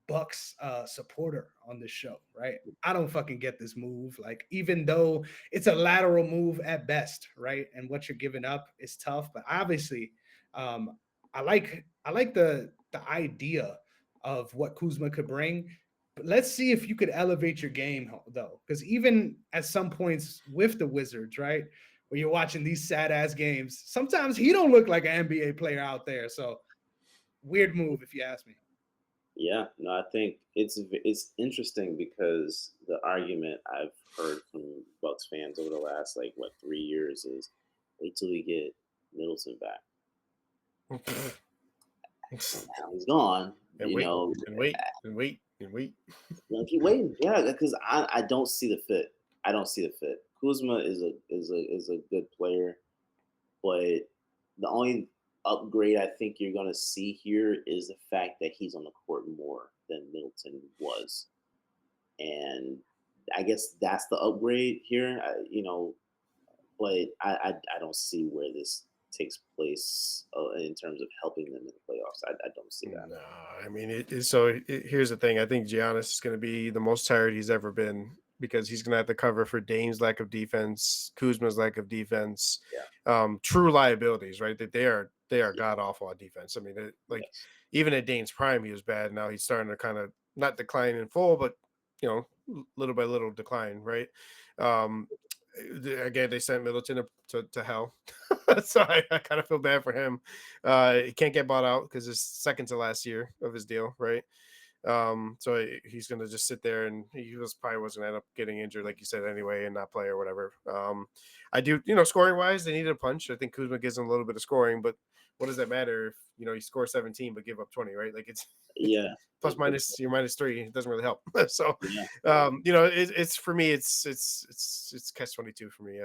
Bucks supporter on this show, right? I don't fucking get this move. Like, even though it's a lateral move at best, right? And what you're giving up is tough, but obviously, I like the idea of what Kuzma could bring. But let's see if you could elevate your game though, because even at some points with the Wizards, right, when you're watching these sad ass games, sometimes he don't look like an NBA player out there. So weird move, if you ask me. Yeah, no, I think it's interesting because the argument I've heard from Bucks fans over the last 3 years is wait till we get Middleton back. Now he's gone. And wait. Keep waiting. Yeah, because I don't see the fit. I don't see the fit. Kuzma is a good player, but the only upgrade I think you're going to see here is the fact that he's on the court more than Middleton was, and I guess that's the upgrade here. But I don't see where this takes place in terms of helping them in the playoffs. I don't see that. No, I mean, here's the thing. I think Giannis is going to be the most tired he's ever been because he's going to have to cover for Dame's lack of defense, Kuzma's lack of defense, true liabilities, right? That they are god awful on defense. I mean, even at Dame's prime, he was bad. Now he's starting to kind of not decline in full, but little by little decline, right? Again, they sent Middleton to hell. So I kind of feel bad for him. He can't get bought out because it's second to last year of his deal, right? So he's going to just sit there, and he probably wasn't end up getting injured, like you said, anyway, and not play or whatever. I do, scoring wise, they needed a punch. I think Kuzma gives them a little bit of scoring, but what does that matter if you score 17 but give up 20, right? Like it's plus minus you're -3. It doesn't really help. So it's for me, it's catch-22 for me.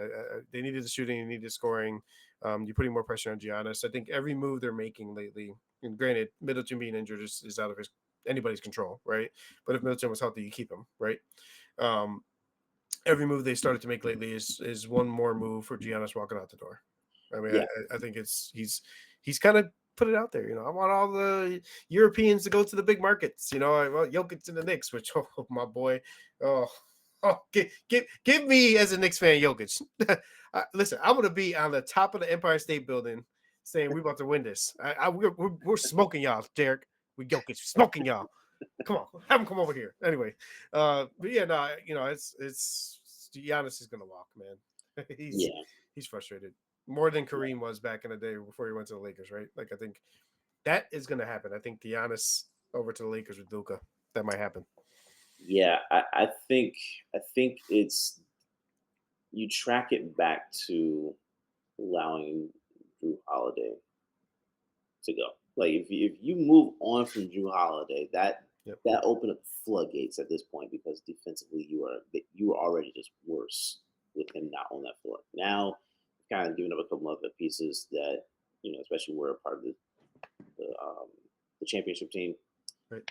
They needed the shooting, they needed scoring. You're putting more pressure on Giannis. I think every move they're making lately, and granted, Middleton being injured is out of anybody's control, right? But if Middleton was healthy, you keep him, right? Every move they started to make lately is one more move for Giannis walking out the door. I mean, I think he's kind of put it out there. I want all the Europeans to go to the big markets. I want Jokic in the Knicks, which my boy, give me as a Knicks fan Jokic. Listen, I'm gonna be on the top of the Empire State Building saying we're about to win this. We're smoking y'all, Derrick. We Jokic smoking y'all. Come on, have him come over here. Anyway, but yeah, no, it's Giannis is gonna walk, man. He's frustrated more than Kareem was back in the day before he went to the Lakers, right? Like I think that is gonna happen. I think Giannis over to the Lakers with Luka, that might happen. Yeah, I think it's you track it back to allowing Drew Holiday to go. Like if you move on from Drew Holiday, that opened up floodgates at this point because defensively you were already just worse with him not on that floor. Now, kind of giving up a couple other pieces that especially were a part of the championship team. Right.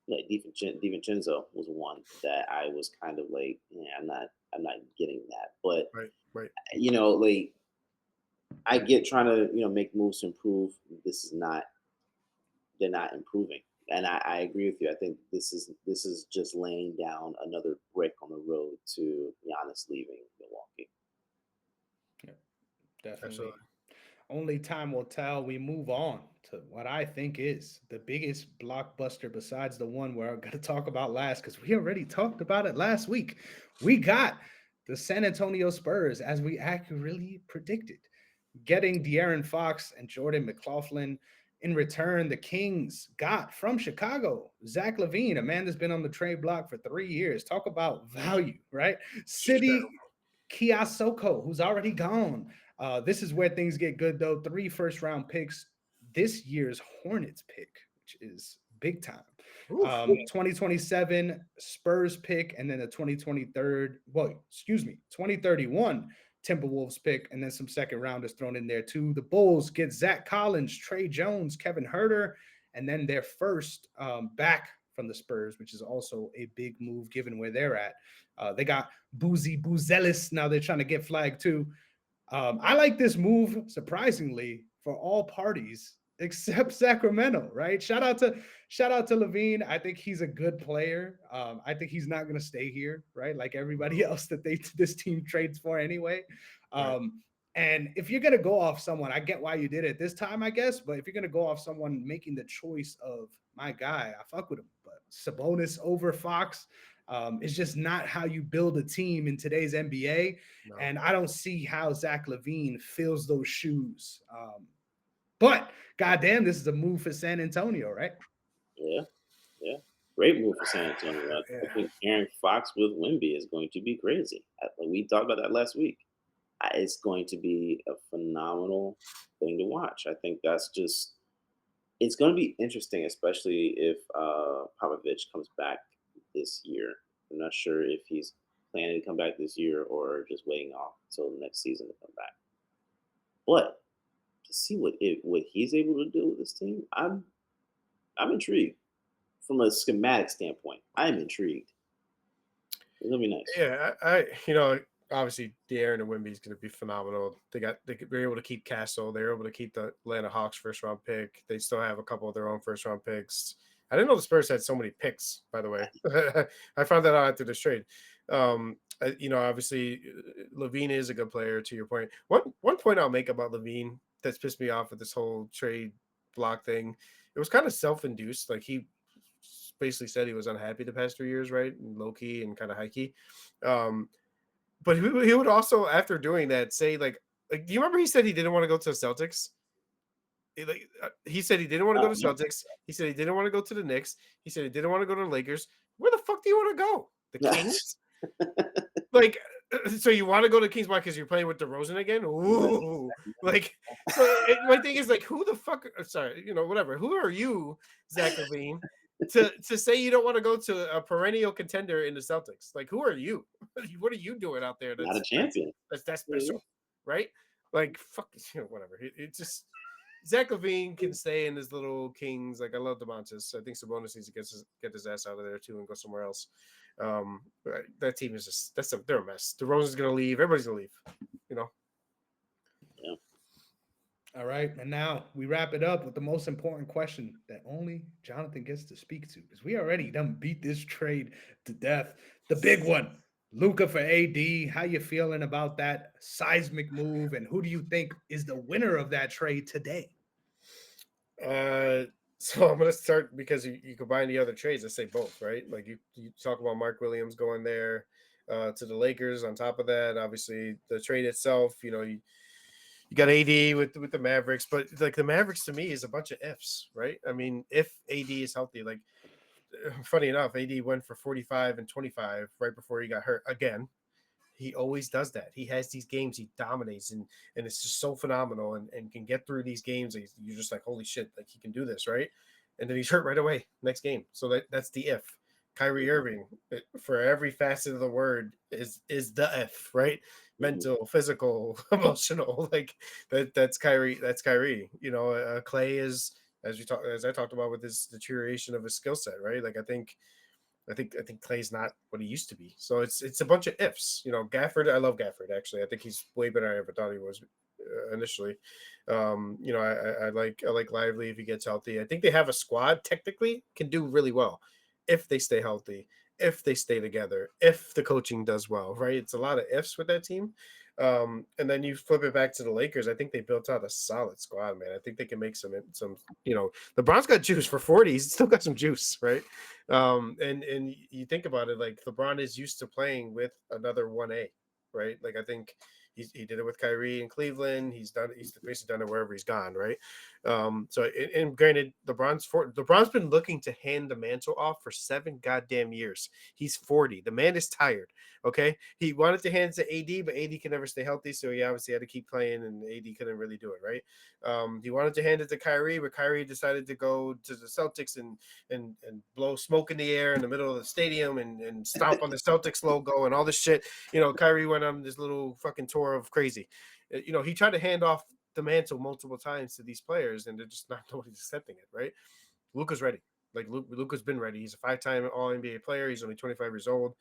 Like DiVincenzo was one that I was kind of like, I'm not getting that, but right. Like I get trying to make moves to improve. They're not improving and I agree with you. I think this is just laying down another brick on the road to Giannis leaving Milwaukee. Yeah, definitely. Absolutely. Only time will tell. We move on to what I think is the biggest blockbuster besides the one we're going to talk about last, because we already talked about it last week. We got the San Antonio Spurs, as we accurately predicted, getting De'Aaron Fox and Jordan McLaughlin. In return, the Kings got from Chicago Zach LaVine, a man that's been on the trade block for 3 years. Talk about value, right? City Kiasoko, who's already gone. This is where things get good, though. 3 first-round picks, this year's Hornets pick, which is big time. 2027 Spurs pick, and then a 2031 Timberwolves pick, and then some second rounders thrown in there too. The Bulls get Zach Collins, Trey Jones, Kevin Herter, and then their first back from the Spurs, which is also a big move given where they're at. They got Boozy Boozelis. Now they're trying to get flagged too. I like this move, surprisingly, for all parties except Sacramento, right? Shout out to LaVine. I think he's a good player. I think he's not going to stay here, right? Like everybody else that this team trades for anyway. Right. And if you're going to go off someone, I get why you did it this time, I guess. But if you're going to go off someone making the choice of my guy, I fuck with him. But Sabonis over Fox is just not how you build a team in today's NBA. No. And I don't see how Zach LaVine fills those shoes. But goddamn, this is a move for San Antonio, right? Yeah, yeah. Great move for San Antonio. I think Aaron Fox with Wemby is going to be crazy. We talked about that last week. It's going to be a phenomenal thing to watch. I think it's going to be interesting, especially if Popovich comes back this year. I'm not sure if he's planning to come back this year or just waiting off until the next season to come back. But to see what he's able to do with this team, I'm intrigued. From a schematic standpoint, I'm intrigued. It's gonna be nice. Yeah, obviously De'Aaron and Wemby is going to be phenomenal. They're able to keep Castle. They're able to keep the Atlanta Hawks first round pick. They still have a couple of their own first round picks. I didn't know the Spurs had so many picks, by the way. I found that out after this trade. Obviously LaVine is a good player, to your point. One point I'll make about LaVine that's pissed me off with this whole trade block thing. It was kind of self-induced. Like he basically said he was unhappy the past 3 years, right? And low key and kind of high key. But he would also, after doing that, say like, do you remember he said he didn't want to go to the Celtics? He said he didn't want to go to Celtics. He said he didn't want to go to the Knicks. He said he didn't want to go to the Lakers. Where the fuck do you want to go? The Kings? Like, so you want to go to Kings? Why? Because you're playing with DeRozan again? Ooh, like, so my thing is like, who the fuck? Sorry, whatever. Who are you, Zach LaVine, to say you don't want to go to a perennial contender in the Celtics? Like, who are you? What are you doing out there? Not a champion. That's special, right? Like, fuck, whatever. It's just Zach LaVine can stay in his little Kings. Like, I love DeMontis. I think Sabonis needs to get his ass out of there too and go somewhere else. That team is just they're a mess. DeRozan's gonna leave. Everybody's gonna leave. Yeah. All right, and now we wrap it up with the most important question that only Jonathan gets to speak to, because we already done beat this trade to death. The big one, Luka for AD. How you feeling about that seismic move, and who do you think is the winner of that trade today? So I'm gonna start because you combine the other trades. I say both, right? Like you talk about Mark Williams going there to the Lakers. On top of that, obviously the trade itself, you got AD with the Mavericks, but like the Mavericks to me is a bunch of ifs, right? I mean, if AD is healthy, like funny enough, AD went for 45 and 25 right before he got hurt again. He always does that. He has these games he dominates and it's just so phenomenal and can get through these games. You're just like, holy shit, like he can do this, right? And then he's hurt right away next game. So that's the if. Kyrie Irving, for every facet of the word, is the F, right? Mental, physical, emotional. Like that's Kyrie. That's Kyrie. Clay is, as I talked about with his deterioration of his skill set, right? Like I think Clay's not what he used to be. So it's a bunch of ifs. Gafford, I love Gafford actually. I think he's way better than I ever thought he was. initially. I like Lively if he gets healthy. I think they have a squad technically can do really well if they stay healthy, if they stay together, if the coaching does well, right? It's a lot of ifs with that team. And then you flip it back to the Lakers. I think they built out a solid squad, man. I think they can make some. LeBron's got juice for 40. He's still got some juice, right? And you think about it, like LeBron is used to playing with another 1A, right? Like I think he did it with Kyrie in Cleveland. He's basically done it wherever he's gone, right? And granted, LeBron's been looking to hand the mantle off for 7 goddamn years. He's 40. The man is tired. Okay, he wanted to hand it to AD, but AD can never stay healthy, so he obviously had to keep playing, and AD couldn't really do it, right? He wanted to hand it to Kyrie, but Kyrie decided to go to the Celtics and blow smoke in the air in the middle of the stadium and stomp on the Celtics logo and all this shit. Kyrie went on this little fucking tour of crazy. He tried to hand off the mantle multiple times to these players, and they're just not nobody's accepting it, right? Luka's ready. Like Luka's been ready. He's a 5-time All NBA player. He's only 25 years old,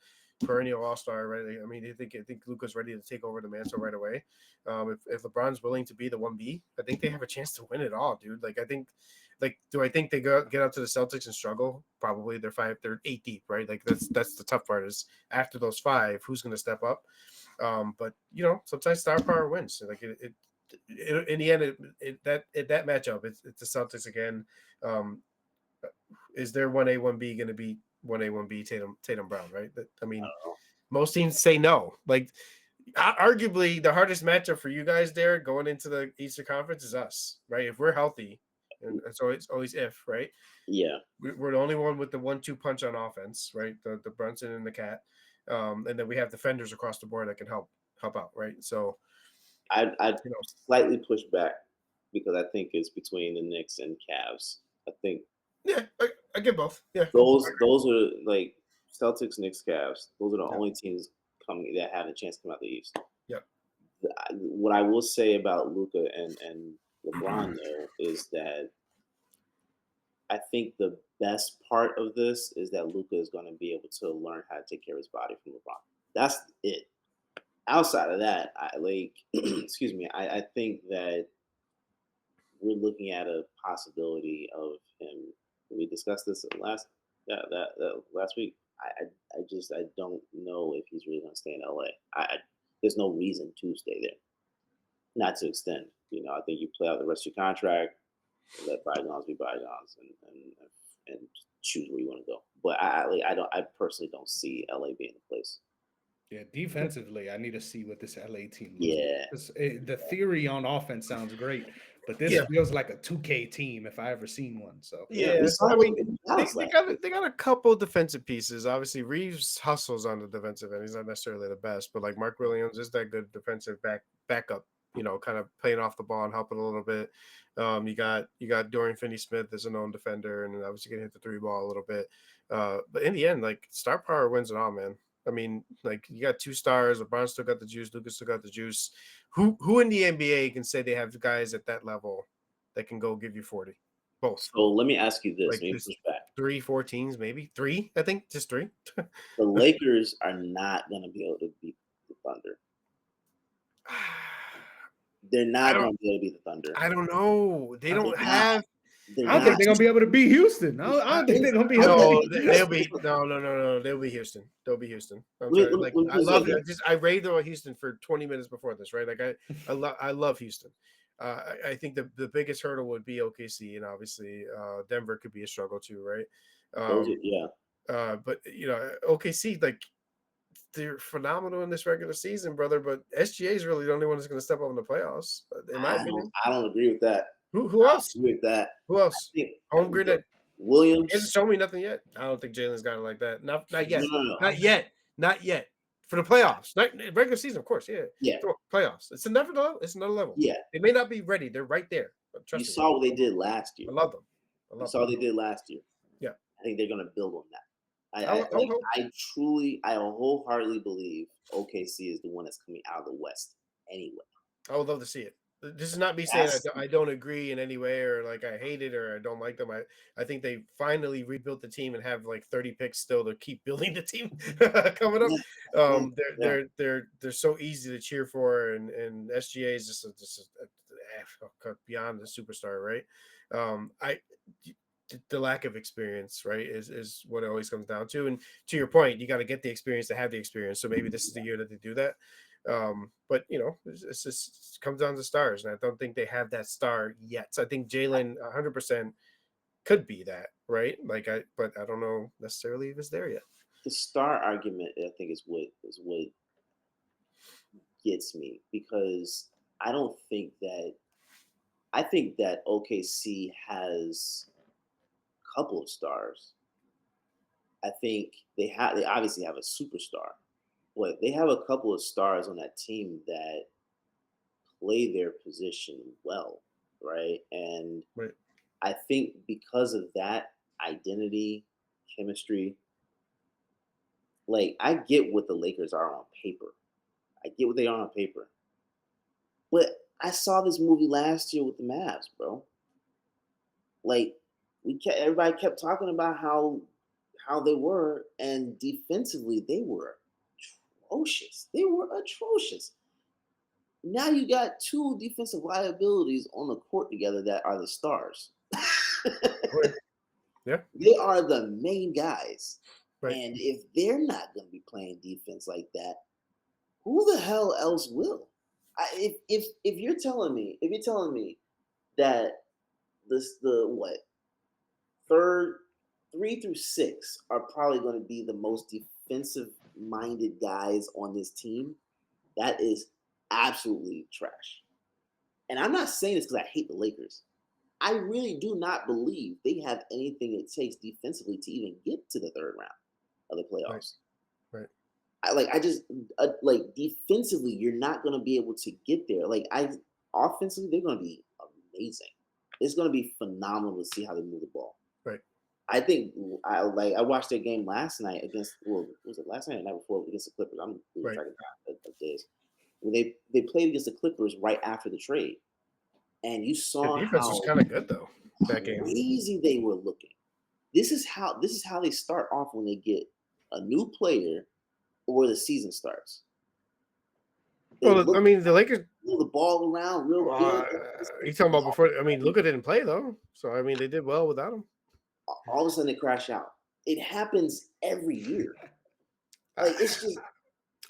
perennial All-Star, right? I mean, I think Luka's ready to take over the mantle right away. If LeBron's willing to be the 1B, I think they have a chance to win it all, dude. Like I think, do I think they get out to the Celtics and struggle? Probably. They're 8 deep, right? Like that's the tough part is after those 5, who's going to step up? But sometimes star power wins. Like it in the end, that matchup, it's the Celtics again. Is there 1A 1B going to be 1A 1B Tatum Brown, right? I mean, most teams say no. Like arguably the hardest matchup for you guys, Derrick, going into the Eastern Conference is us, right? If we're healthy, and so it's always if, right? Yeah, we're the only one with the 1-2 punch on offense, right? The Brunson and the Cat, and then we have defenders across the board that can help out, right? So I'd slightly push back because I think it's between the Knicks and Cavs. I think I get both. Yeah, those are like Celtics, Knicks, Cavs. Those are the only teams coming that have a chance to come out the East. Yeah. What I will say about Luka and LeBron though is that I think the best part of this is that Luka is going to be able to learn how to take care of his body from LeBron. That's it. Outside of that, I like excuse me, I think that we're looking at a possibility of him. We discussed this last last week. I don't know if he's really going to stay in LA. There's no reason to stay there, not to extend. I think you play out the rest of your contract, let bygones be bygones, and choose where you want to go. But I personally don't see LA being the place. Yeah, defensively, I need to see what this LA team looks Yeah. like. The theory on offense sounds great, but this feels like a 2K team if I ever seen one. So I mean, they got a couple defensive pieces. Obviously, Reeves hustles on the defensive end. He's not necessarily the best, but like Mark Williams is that good defensive backup. Kind of playing off the ball and helping a little bit. You got Dorian Finney-Smith as a known defender, and obviously can hit the 3-ball a little bit. But in the end, like star power wins it all, man. I mean, like you got 2 stars. LeBron still got the juice. Lucas still got the juice. Who in the NBA can say they have guys at that level that can go give you 40? Both. So let me ask you this. Like let me push back. 3-4 teams, maybe 3. I think just 3. The Lakers are not going to be able to beat the Thunder. They're not going to be able to beat the Thunder. I don't know. They don't have. I don't think they're gonna be able to beat Houston. I don't think they're gonna be. No, they'll be no. They'll be Houston. They'll be Houston. I love it. I raved about Houston for 20 minutes before this, right? Like I love Houston. I think the biggest hurdle would be OKC, and obviously Denver could be a struggle too, right? But OKC, like they're phenomenal in this regular season, brother. But SGA is really the only one that's going to step up in the playoffs, in my opinion. I don't agree with that. Who else? With that. Who else? Holmgren that Williams. He hasn't shown me nothing yet. I don't think Jalen's got it like that. Not yet. No. Not yet. For the playoffs. Not regular season, of course. Yeah. Playoffs. It's another level. Yeah. They may not be ready. They're right there. But trust me. You saw what they did last year. I love them. You saw what they did last year. Yeah. I think they're going to build on that. I wholeheartedly believe OKC is the one that's coming out of the West anyway. I would love to see it. this is not me saying I don't agree in any way or like I hate it or I don't like them. I think they finally rebuilt the team and have like 30 picks still to keep building the team coming up. They're so easy to cheer for, and SGA is just beyond the superstar, right? The lack of experience, right, is what it always comes down to. And to your point, you got to get the experience to have the experience. So maybe this is the year that they do that. But it's just comes down to stars, and I don't think they have that star yet. So I think Jalen 100% could be that, right? But I don't know necessarily if it's there yet. The star argument, I think, is what gets me, because I think that OKC has a couple of stars. I think they obviously have a superstar, but they have a couple of stars on that team that play their position well, right? And Right. I think because of that identity, chemistry, like I get what the Lakers are on paper. I get what they are on paper. But I saw this movie last year with the Mavs, bro. Like everybody kept talking about how they were, and defensively they were atrocious. They were atrocious. Now you got two defensive liabilities on the court together that are the stars. Right. Yeah. They are the main guys. Right. And if they're not going to be playing defense like that, who the hell else will? If you're telling me that the third 3 through 6 are probably going to be the most defensive minded guys on this team, that is absolutely trash. And I'm not saying this because I hate the Lakers. I really do not believe they have anything it takes defensively to even get to the third round of the playoffs. Right. I defensively, you're not going to be able to get there. Offensively, they're going to be amazing. It's going to be phenomenal to see how they move the ball. Right. I think I watched their game last night against, was it last night or the night before, against the Clippers? I'm really trying to days. When they played against the Clippers right after the trade, and you saw the defense was kind of good though that game. Crazy they were looking. This is how they start off when they get a new player or the season starts. Well, I mean, the Lakers move the ball around real good. You talking about before? I mean, Luka didn't play though, so I mean, they did well without him. All of a sudden, they crash out. It happens every year. It's just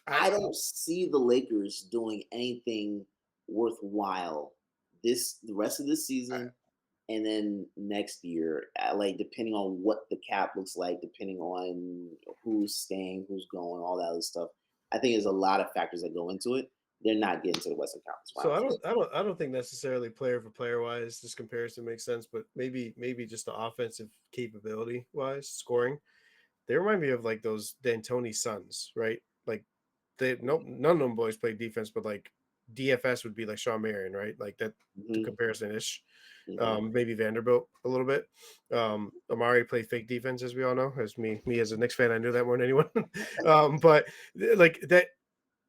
I don't see the Lakers doing anything worthwhile the rest of the season, and then next year, depending on what the cap looks like, depending on who's staying, who's going, all that other stuff. I think there's a lot of factors that go into it. They're not getting to the Western Conference Finals. So I don't think necessarily player for player wise this comparison makes sense, but maybe just the offensive capability wise, scoring. They remind me of like those D'Antoni Suns, right? Like none of them boys play defense, but like DFS would be like Shawn Marion, right? Like that comparison ish. Maybe Vanderbilt a little bit. Amari played fake defense, as we all know. As me as a Knicks fan, I knew that more than anyone. But like that,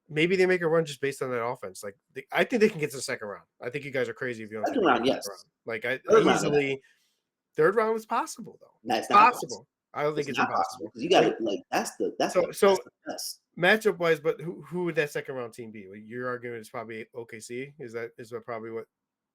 maybe they make a run just based on that offense. Like I think they can get to the second round. I think you guys are crazy if you don't. Second round, yes. Like third round is possible though. That's possible. I don't think it's impossible. You got it. Like that's the best. Matchup wise, but who would that second round team be? Your argument is probably OKC. Is that probably what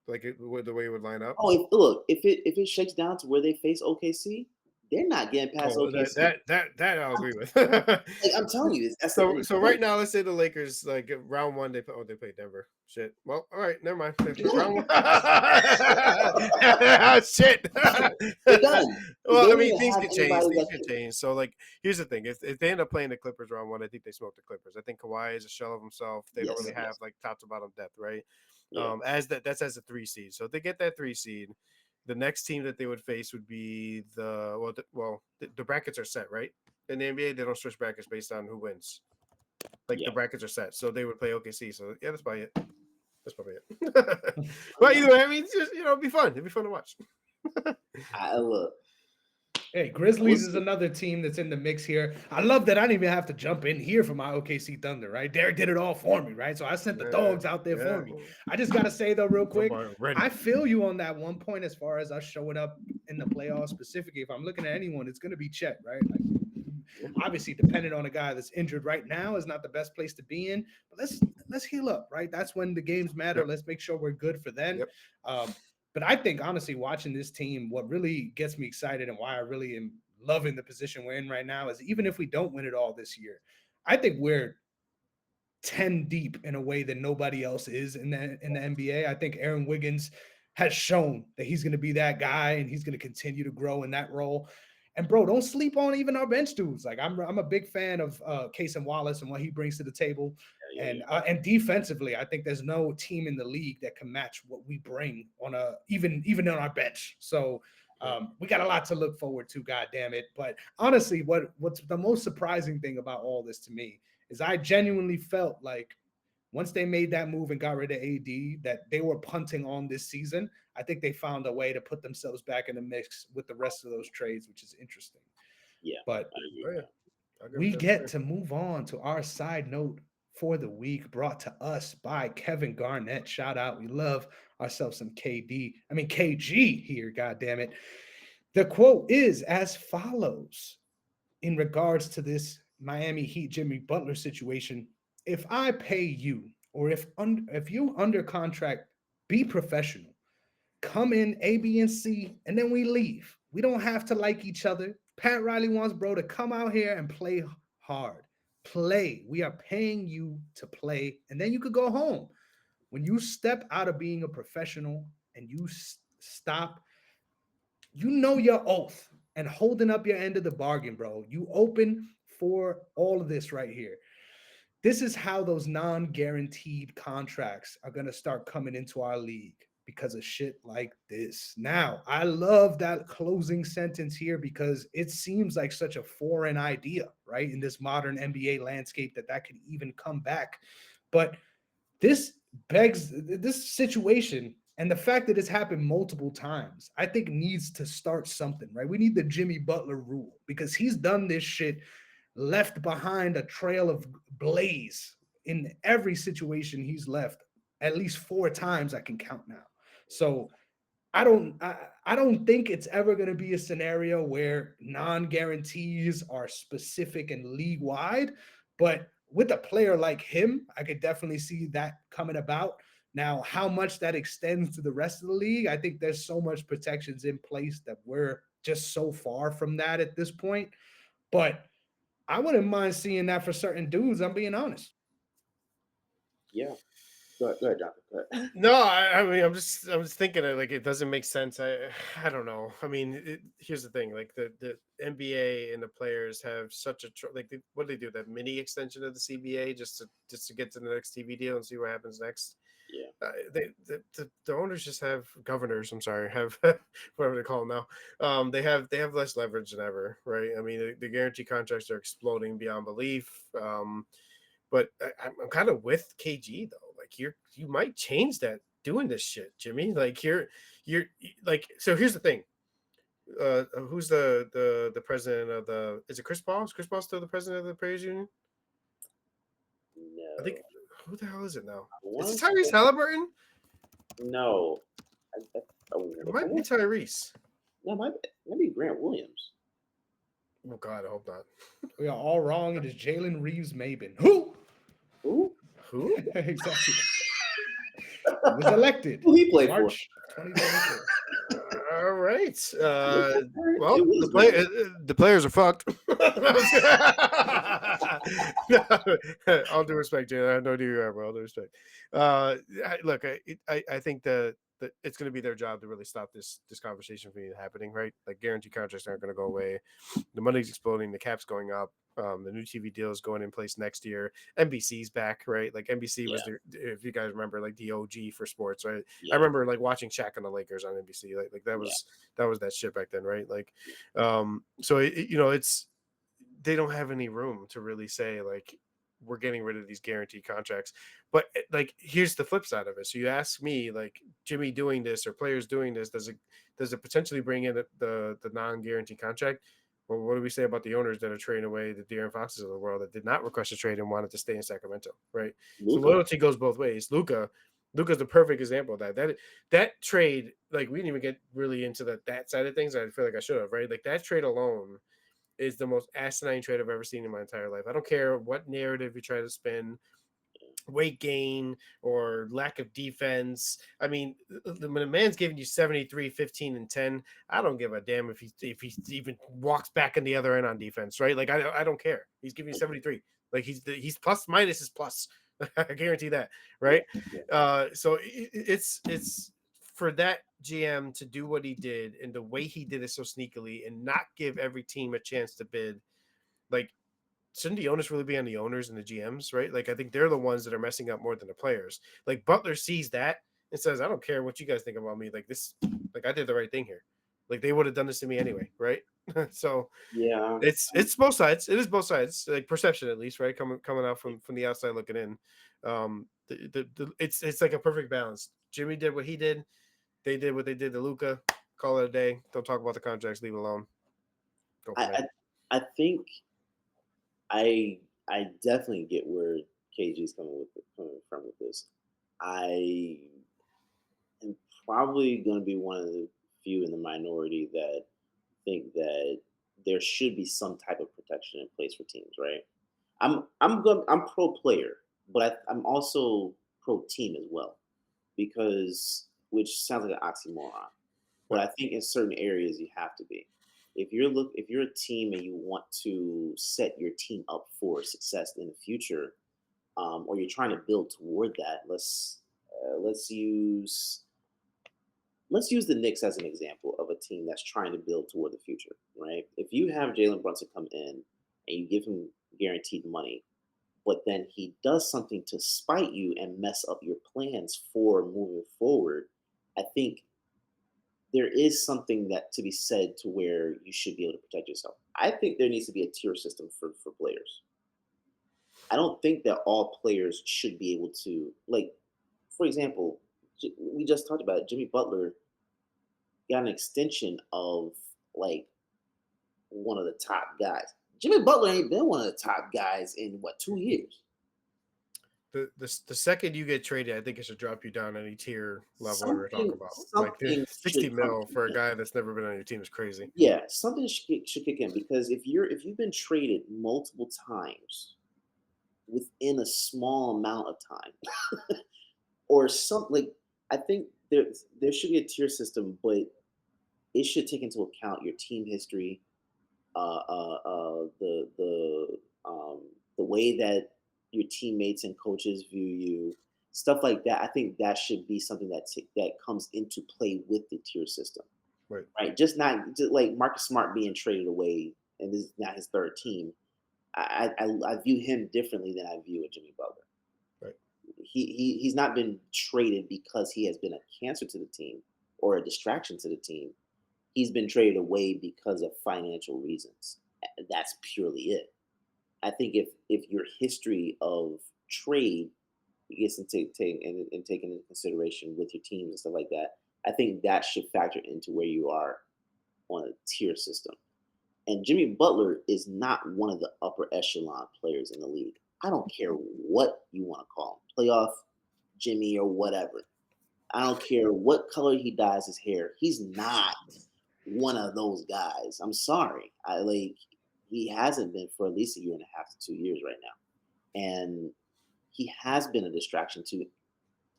the way it would line up? Oh, if it shakes down to where they face OKC, they're not getting past OKC. That I'll agree with. I'm telling you, so right now, let's say the Lakers round one they play Denver. Shit. Well, all right, never mind. Round one. Shit. They're done. Well, I mean, things can change. So here's the thing: if they end up playing the Clippers round one, I think they smoke the Clippers. I think Kawhi is a shell of himself. They don't really have top to bottom depth, right? Yeah. That's as a 3 seed. So if they get that 3 seed, the next team that they would face would be the brackets are set, right? In the NBA, they don't switch brackets based on who wins. The brackets are set, so they would play OKC. So yeah, that's probably it. That's probably it. But either way, I mean, just it'd be fun. It'd be fun to watch. Look, Hey, Grizzlies is another team that's in the mix here. I love that I didn't even have to jump in here for my OKC Thunder, right? Derrick did it all for me, right? So I sent the dogs out there for me. I just got to say, though, real quick, I feel you on that one point as far as us showing up in the playoffs specifically. If I'm looking at anyone, it's going to be Chet, right? Like, obviously, depending on a guy that's injured right now is not the best place to be in. But let's heal up, right? That's when the games matter. Let's make sure we're good for then. But I think, honestly, watching this team, what really gets me excited and why I really am loving the position we're in right now is even if we don't win it all this year, I think we're 10 deep in a way that nobody else is in the NBA. I think Aaron Wiggins has shown that he's going to be that guy and he's going to continue to grow in that role. And bro, don't sleep on even our bench dudes. Like I'm a big fan of Cason Wallace and what he brings to the table. And defensively, I think there's no team in the league that can match what we bring on even on our bench. So we got a lot to look forward to, God damn it. But honestly, what's the most surprising thing about all this to me is I genuinely felt like once they made that move and got rid of AD, that they were punting on this season. I think they found a way to put themselves back in the mix with the rest of those trades, which is interesting. Yeah. But we get to move on to our side note for the week, brought to us by Kevin Garnett. Shout out. We love ourselves some KG here, God damn it. The quote is as follows in regards to this Miami Heat Jimmy Butler situation. If I pay you, or if you under contract, be professional. Come in A, B, and C, and then we leave. We don't have to like each other. Pat Riley wants bro to come out here and play hard. Play. We are paying you to play, and then you could go home. When you step out of being a professional and you stop, you know your oath and holding up your end of the bargain, bro. You open for all of this right here. This is how those non-guaranteed contracts are going to start coming into our league because of shit like this. Now, I love that closing sentence here because it seems like such a foreign idea, right? In this modern NBA landscape that could even come back. But this begs this situation, and the fact that it's happened multiple times, I think needs to start something, right? We need the Jimmy Butler rule because he's done this shit, left behind a trail of blaze in every situation he's left at least 4 times I can count now. So I don't think it's ever going to be a scenario where non-guarantees are specific and league wide, but with a player like him, I could definitely see that coming about. Now, how much that extends to the rest of the league, I think there's so much protections in place that we're just so far from that at this point. But I wouldn't mind seeing that for certain dudes. I'm being honest. Yeah. Go ahead, Jonathan. Go ahead. No, I mean, I'm just thinking like it doesn't make sense. I don't know. I mean, here's the thing: like the NBA and the players have such a what do they do? That mini extension of the CBA just to get to the next TV deal and see what happens next. Yeah. The owners just have governors. I'm sorry, have whatever they call them now. They have less leverage than ever, right? I mean, the guarantee contracts are exploding beyond belief. But I'm kind of with KG though. Like you might change that doing this shit, Jimmy. Like you're like, so here's the thing. Who's the president of the? Is it Chris Paul? Is Chris Paul still the president of the Players Union? No. I think. Who the hell is it now? Is it Tyrese Halliburton? No. It might be Tyrese. No, might be Grant Williams. Oh God, I hope not. We are all wrong. It is Jalen Reeves-Maybin. Who? Exactly. He was elected. Who he played March 2024. All right. Well, the players are fucked. All due respect, Jalen. I have no idea you are, bro. All due respect. Look, I think that it's going to be their job to really stop this conversation from even happening, right? Like guaranteed contracts aren't going to go away. The money's exploding. The cap's going up. The new TV deal is going in place next year. NBC's back, right? Like NBC was if you guys remember, like the OG for sports, right? I remember like watching Shaq and the Lakers on NBC. Like that was that shit back then, right? Like, so it's they don't have any room to really say like we're getting rid of these guaranteed contracts. But like, here's the flip side of it. So you ask me, like, Jimmy doing this or players doing this, does it potentially bring in the non-guaranteed contract? Well, what do we say about the owners that are trading away the De'Aaron Foxes of the world that did not request a trade and wanted to stay in Sacramento, right? So Luka. loyalty goes both ways. Luka's the perfect example of that. That trade, like, we didn't even get really into that side of things. I feel like I should have, right? Like, that trade alone is the most asinine trade I've ever seen in my entire life. I don't care what narrative you try to spin, weight gain or lack of defense. I mean, when a man's giving you 73, 15, and 10, I don't give a damn if he even walks back in the other end on defense, right? Like, I don't care. He's giving you 73. Like, he's plus minus is plus. I guarantee that, right? So it's for that GM to do what he did and the way he did it so sneakily and not give every team a chance to bid. Like, shouldn't the owners really be on the owners and the GMs, right? Like, I think they're the ones that are messing up more than the players. Like, Butler sees that and says, I don't care what you guys think about me. Like, I did the right thing here. Like, they would have done this to me anyway, right? So Yeah. it's both sides. It is both sides, like perception at least, right? Coming out from the outside looking in. It's like a perfect balance. Jimmy did what he did. They did what they did to Luka. Call it a day. Don't talk about the contracts. Leave it alone. Go from I, there. I think I definitely get where KG's coming from with this. I am probably going to be one of the few in the minority that think that there should be some type of protection in place for teams, right? I'm pro player, but I'm also pro team as well because which sounds like an oxymoron. But I think in certain areas you have to be. If you're a team and you want to set your team up for success in the future, or you're trying to build toward that, let's use the Knicks as an example of a team that's trying to build toward the future, right? If you have Jalen Brunson come in and you give him guaranteed money, but then he does something to spite you and mess up your plans for moving forward, I think there is something that to be said to where you should be able to protect yourself. I think there needs to be a tier system for players. I don't think that all players should be able to, like, for example, we just talked about it, Jimmy Butler got an extension of like one of the top guys. Jimmy Butler ain't been one of the top guys in what 2 years. The second you get traded, I think it should drop you down any tier level we're talking about. Like, Something 60 should come mil to for a an guy that's never been on your team is crazy. Yeah, something should kick in because if you've been traded multiple times within a small amount of time, or something like I think there should be a tier system, but it should take into account your team history, the way that your teammates and coaches view you, stuff like that. I think that should be something that comes into play with the tier system, Right. right? Just like Marcus Smart being traded away, and this is now his third team. I view him differently than I view a Jimmy Butler. Right. He's not been traded because he has been a cancer to the team or a distraction to the team. He's been traded away because of financial reasons. That's purely it. I think if your history of trade gets and taken into consideration with your teams and stuff like that, I think that should factor into where you are on a tier system. And Jimmy Butler is not one of the upper echelon players in the league. I don't care what you want to call him, playoff Jimmy or whatever. I don't care what color he dyes his hair. He's not one of those guys. I'm sorry. He hasn't been for at least a year and a half to 2 years right now. And he has been a distraction to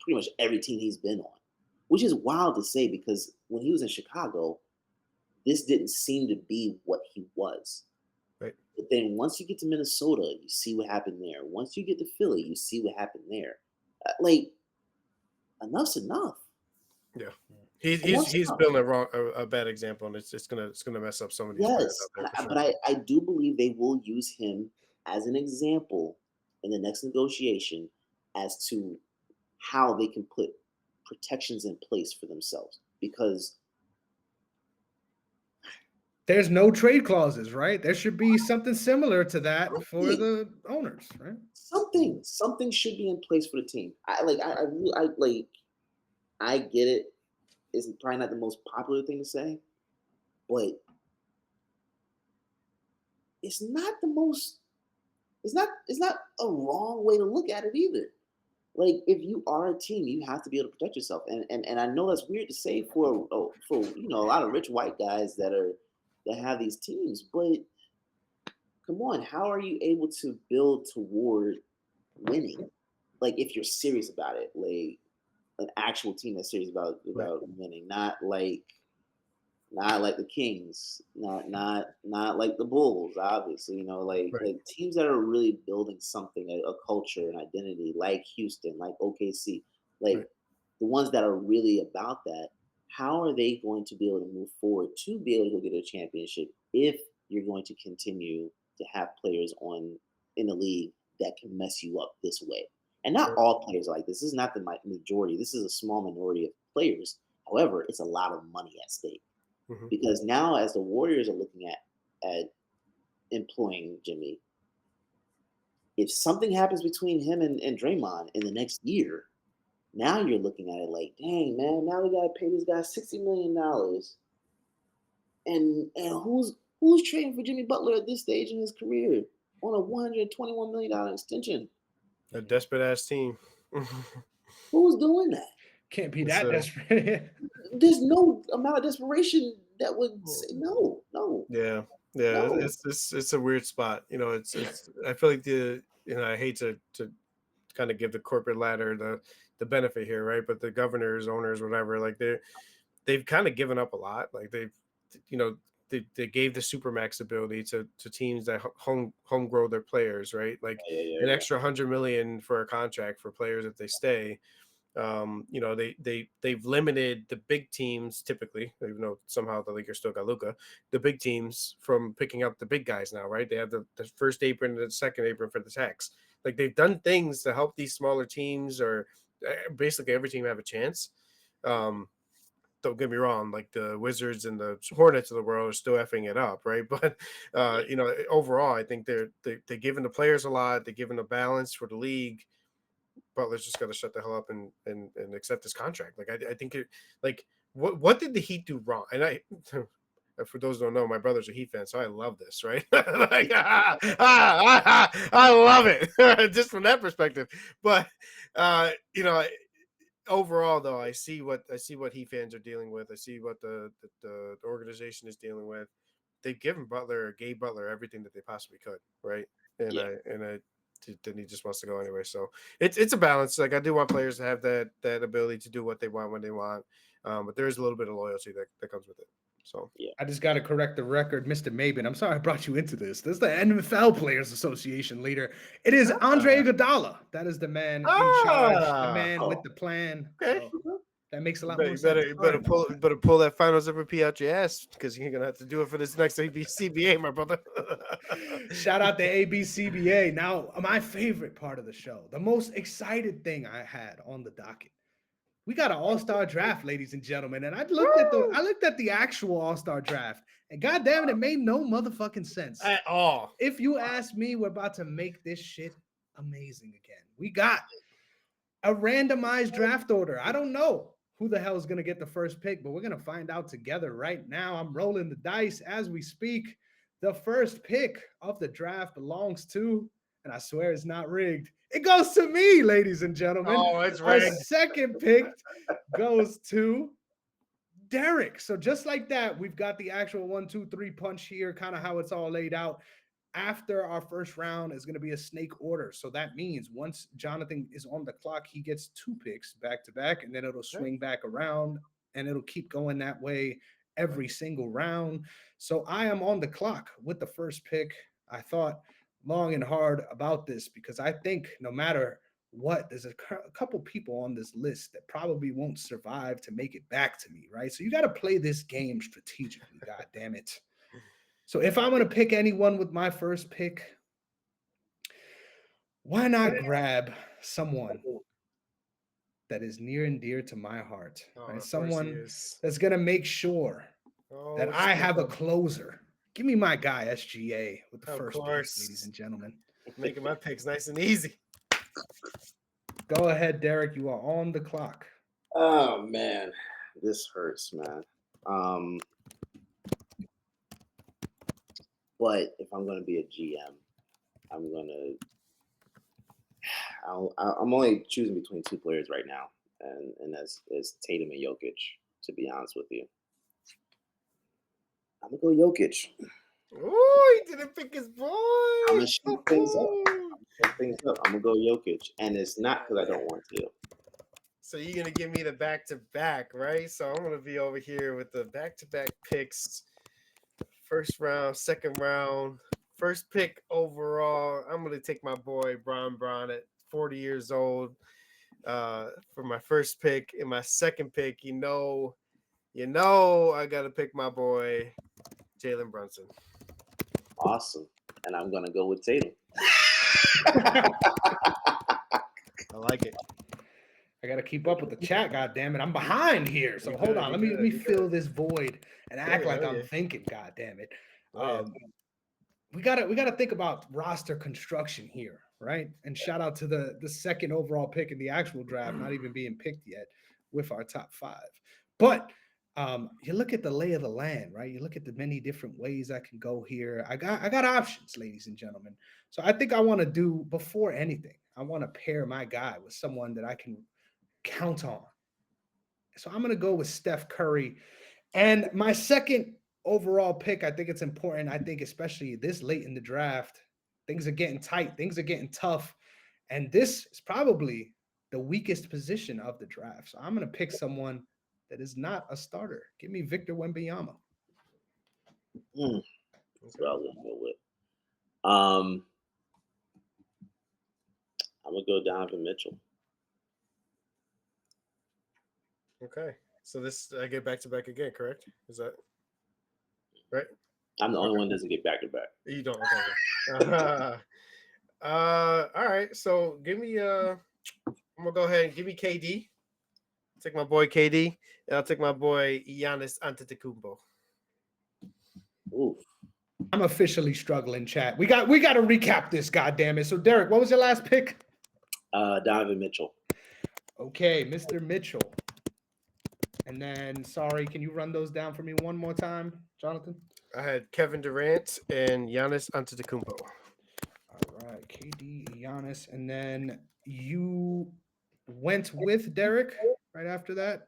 pretty much every team he's been on, which is wild to say because when he was in Chicago, this didn't seem to be what he was. Right. But then once you get to Minnesota, you see what happened there. Once you get to Philly, you see what happened there. Like, enough's enough. Yeah. He's Enough's he's enough. building a bad example, and it's gonna mess up some of these players Yes, out there for sure. but I do believe they will use him as an example in the next negotiation as to how they can put protections in place for themselves. Because There's no trade clauses, right? There should be something similar to that for Something, the owners, right? something should be in place for the team. I get it. It's probably not the most popular thing to say, but it's not the most. It's not a wrong way to look at it either. Like if you are a team, you have to be able to protect yourself. And I know that's weird to say for a lot of rich white guys that have these teams, but come on, how are you able to build toward winning? Like if you're serious about it, like an actual team that's serious Right. about winning, not like the Kings, not like the Bulls, obviously, Right. like teams that are really building something, a culture, an identity, like Houston, like OKC, like Right. the ones that are really about that. How are they going to be able to move forward to be able to go get a championship if you're going to continue to have players on in the league that can mess you up this way? And not Right. all players are like this. This is not the majority. This is a small minority of players. However, it's a lot of money at stake Mhm. because now as the Warriors are looking at employing Jimmy, if something happens between him and Draymond in the next year, now you're looking at it like, dang man, now we gotta pay this guy $60 million, and who's trading for Jimmy Butler at this stage in his career on a $121 million extension? A desperate ass team. Who's doing that? Can't be It's that a desperate. There's no amount of desperation that would say no, no, Yeah, yeah. no. It's a weird spot. It's. I feel like I hate to kind of give the corporate ladder the benefit here, right? But the governors, owners, whatever, like they've kind of given up a lot. Like you know, they gave the supermax ability to teams that home grow their players, right? Like Yeah, yeah, an yeah, extra 100 million for a contract for players if they stay. They've limited the big teams typically, even though somehow the Lakers still got Luca, the big teams from picking up the big guys now, right? They have the first apron and the second apron for the tax. Like they've done things to help these smaller teams, or basically every team have a chance. Um, don't get me wrong, like the Wizards and the Hornets of the world are still effing it up, right? But yeah, overall, I think they're giving the players a lot, they're giving a balance for the league. Butler's just got to shut the hell up and accept his contract. Like I think like what did the Heat do wrong? And for those who don't know, my brother's a Heat fan, so I love this, right? Like I love it just from that perspective. But uh, you know, overall though, I see what Heat fans are dealing with. I see what the organization is dealing with. They've given Gabe Butler everything that they possibly could, right? And yeah. I then he just wants to go anyway. So it's a balance. Like I do want players to have that ability to do what they want when they want, but there is a little bit of loyalty that comes with it. So Yeah. I just got to correct the record, Mr. Maben. I'm sorry I brought you into this. This is the NFL Players Association leader. It is Andre ah, Iguodala. That is the man in charge, the ah man with Oh, the plan. okay. So that makes a You lot better, more you sense. better, you better Sorry. pull, you better pull that finals MVP out your ass because you're gonna have to do it for this next CBA, my brother. Shout out to ABCBA. Now, my favorite part of the show, the most excited thing I had on the docket. We got an all-star draft, ladies and gentlemen. And Woo! I looked at the actual all-star draft, and goddamn it, it made no motherfucking sense. At all. If you ask me, we're about to make this shit amazing again. We got a randomized draft order. I don't know who the hell is going to get the first pick, but we're going to find out together right now. I'm rolling the dice as we speak. The first pick of the draft belongs to, and I swear it's not rigged, it goes to me, ladies and gentlemen. Oh, it's Our rigged. second pick goes to Derrick. So just like that, we've got the actual 1, 2, 3 punch here, kind of how it's all laid out. After our first round is going to be a snake order. So that means once Jonathan is on the clock, he gets 2 picks back to back, and then it'll swing back around and it'll keep going that way every single round. So I am on the clock with the first pick. I thought long and hard about this because I think no matter what, there's a couple people on this list that probably won't survive to make it back to me, right? So you got to play this game strategically. God damn it. So if I'm going to pick anyone with my first pick, why not grab someone that is near and dear to my heart, Oh, right? of course he Someone is. that's going to make sure that Oh, I have a snap. closer. Give me my guy SGA with the Of first pick, course. ladies and gentlemen. Making my picks nice and easy. Go ahead, Derek. You are on the clock. Oh man, this hurts, man. But if I'm gonna be a GM, I'm gonna. I'm only choosing between two players right now, and that's is Tatum and Jokic. To be honest with you, I'm gonna go Jokic. Oh, he didn't pick his boy. I'm gonna shake So things up. cool. Shake things up. I'm gonna go Jokic, and it's not because I don't want to. So you're gonna give me the back-to-back, right? So I'm gonna be over here with the back-to-back picks. First round, second round, first pick overall. I'm gonna take my boy Bron at 40 years old for my first pick. In my second pick, you know, I gotta pick my boy Jalen Brunson. Awesome, and I'm gonna go with Tatum. I like it. I gotta keep up with the chat. God damn it, I'm behind here. So You hold good, on. you Let me good. fill this void and act like oh I'm yeah. thinking. God damn it. Oh, yeah. We gotta think about roster construction here, right? And shout out to the second overall pick in the actual draft, not even being picked yet with our top 5. But you look at the lay of the land, right? You look at the many different ways I can go here. I got options, ladies and gentlemen. So I think I want to do before anything. I want to pair my guy with someone that I can count on. So I'm gonna go with Steph Curry. And my second overall pick, I think it's important. I think, especially this late in the draft, things are getting tight, things are getting tough. And this is probably the weakest position of the draft. So I'm going to pick someone that is not a starter. Give me Victor Wembanyama. That's what I was gonna go with. I'm gonna go Donovan Mitchell. Okay. So this I get back-to-back again, correct? Is that right? I'm the only one that doesn't get back to back. You don't. Okay. All right. So give me I'm gonna go ahead and give me KD. Take my boy KD, and I'll take my boy Giannis Antetokounmpo. Oof. I'm officially struggling, chat. We got to recap this, goddammit. So Derek, what was your last pick? Donovan Mitchell. Okay, Mr. Mitchell. And then, sorry, can you run those down for me one more time, Jonathan? I had Kevin Durant and Giannis Antetokounmpo. All right, KD, Giannis, and then you went with Derek right after that.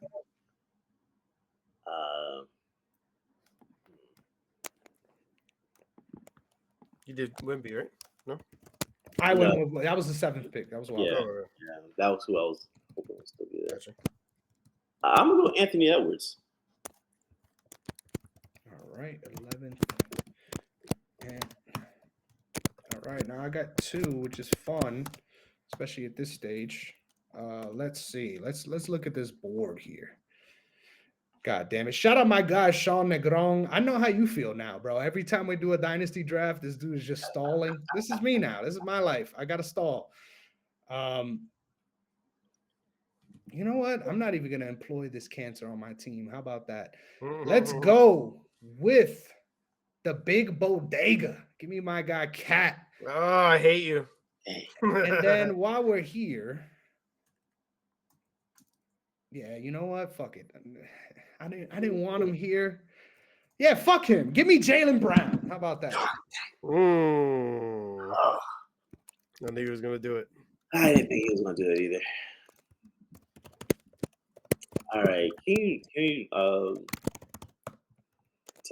You did Wemby, right? No. I went with, that was the 7th pick. That was wild. Yeah, that was who I was hoping was still be there. Gotcha. I'm gonna go Anthony Edwards. All right, 11th. And all right, now I got 2, which is fun, especially at this stage. Let's see. Let's look at this board here. God damn it. Shout out my guy, Sean Negron. I know how you feel now, bro. Every time we do a dynasty draft, this dude is just stalling. This is me now. This is my life. I got to stall. You know what? I'm not even going to employ this cancer on my team. How about that? Let's go with the big bodega. Give me my guy, Cat. Oh, I hate you. And then while we're here, yeah, you know what? Fuck it. I didn't want him here. Yeah, fuck him. Give me Jaylen Brown. How about that? I knew he was gonna do it. I didn't think he was gonna do it either. All right, can you tell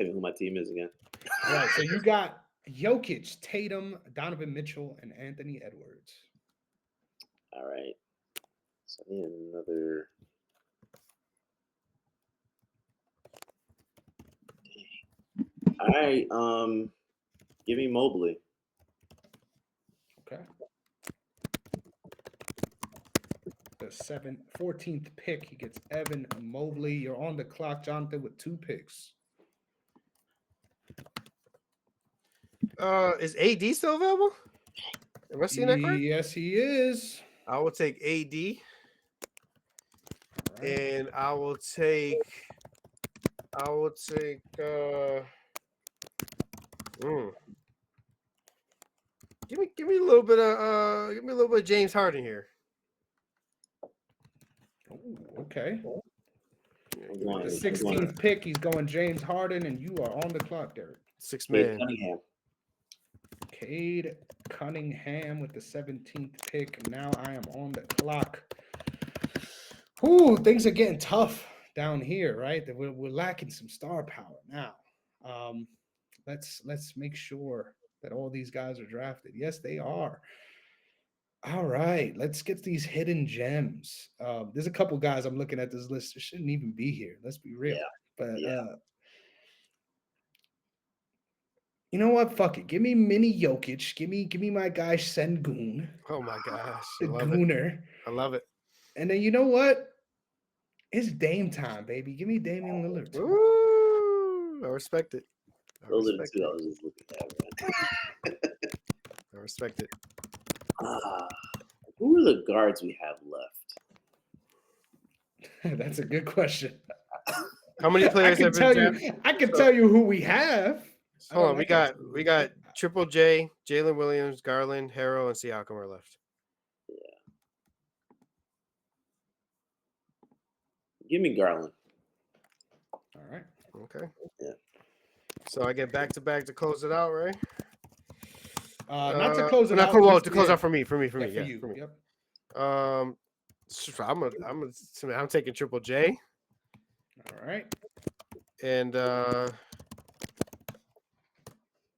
me who my team is again? All right, so you got Jokic, Tatum, Donovan Mitchell, and Anthony Edwards. All right, so I need another. All right, give me Mobley. Okay. The 14th pick, he gets Evan Mobley. You're on the clock, Jonathan, with 2 picks. Is AD still available? Am I seeing that correct? Yes, he is. I will take AD, Right. and I will take I would take. Give me a little bit of James Harden here. Ooh, okay. I'm With going the with- I'm going 16th pick, he's going James Harden, and you are on the clock, Derrick. Six Cade man. Cunningham. Cade Cunningham with the 17th pick. Now I am on the clock. Ooh, things are getting tough down here, right? That we're lacking some star power now. Let's make sure that all these guys are drafted. Yes, they are. All right, let's get these hidden gems. There's a couple guys I'm looking at this list that shouldn't even be here. Let's be real. Yeah, But yeah. you know what? Fuck it. Give me Mini Jokic. Give me my guy Sengun, Oh my gosh, the I love it. Gooner. I love it. And then you know what? It's Dame time, baby. Give me Damian Lillard. Ooh, I respect it. Those are the two I was just looking at, man. I respect it. Who are the guards we have left? That's a good question. How many players have been drafted? I can tell you who we have. Hold on, we got Triple J, Jalen Williams, Garland, Harrell, and Siakam are left. Give me Garland. All right. Okay. Yeah. So I get back to close it out, right? Not to close it not out. well, just- to close yeah, out for me. yeah, For you. me. Yep. I'm taking Triple J, All right. and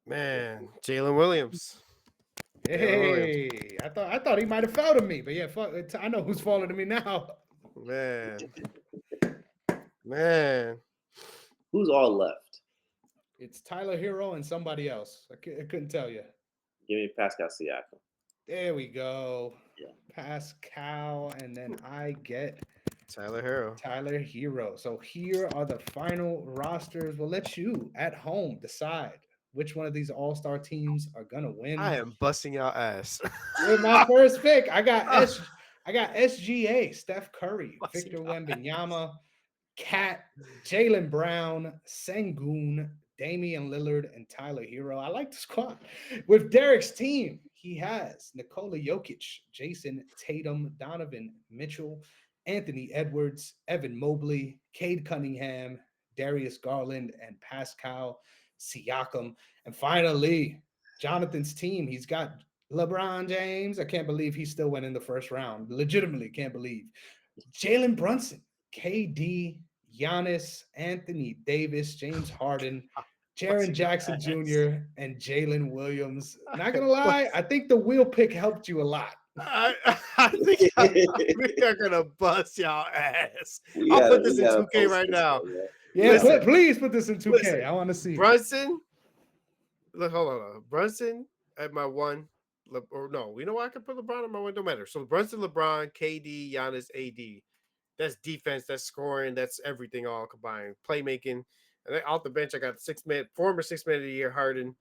man, Jalen Williams. Hey, I thought he might have fell to me, but yeah, fuck. I know who's falling to me now. Man. Who's all left? It's Tyler Hero and somebody else. I couldn't tell you. Give me Pascal Siakam. There we go. Yeah. Pascal, and then I get Tyler Hero. Tyler Hero. So here are the final rosters. We'll let you at home decide which one of these all-star teams are gonna win. I am busting y'all ass. With my first pick, I got SGA, Steph Curry, Victor Wembanyama, Cat, Jaylen Brown, Sengun, Damian Lillard, and Tyler Hero. I like the squad. With Derrick's team, he has Nikola Jokic, Jason Tatum, Donovan Mitchell, Anthony Edwards, Evan Mobley, Cade Cunningham, Darius Garland, and Pascal Siakam. And finally, Jonathan's team, he's got LeBron James. I can't believe he still went in the first round. Legitimately can't believe. Jalen Brunson, KD, Giannis, Anthony Davis, James Harden, Jaren Jackson Jr., and Jalen Williams. Not gonna lie, I think the wheel pick helped you a lot. I think we are gonna bust y'all ass. I'll put this in 2K right now. Yeah, please put this in 2K. I want to see Brunson. Look, hold on. Brunson at my one. Or no, you know what? I can put LeBron at my one. Don't matter. So Brunson, LeBron, KD, Giannis, AD. That's defense. That's scoring. That's everything all combined. Playmaking. And then off the bench, I got former 6 man of the year Harden.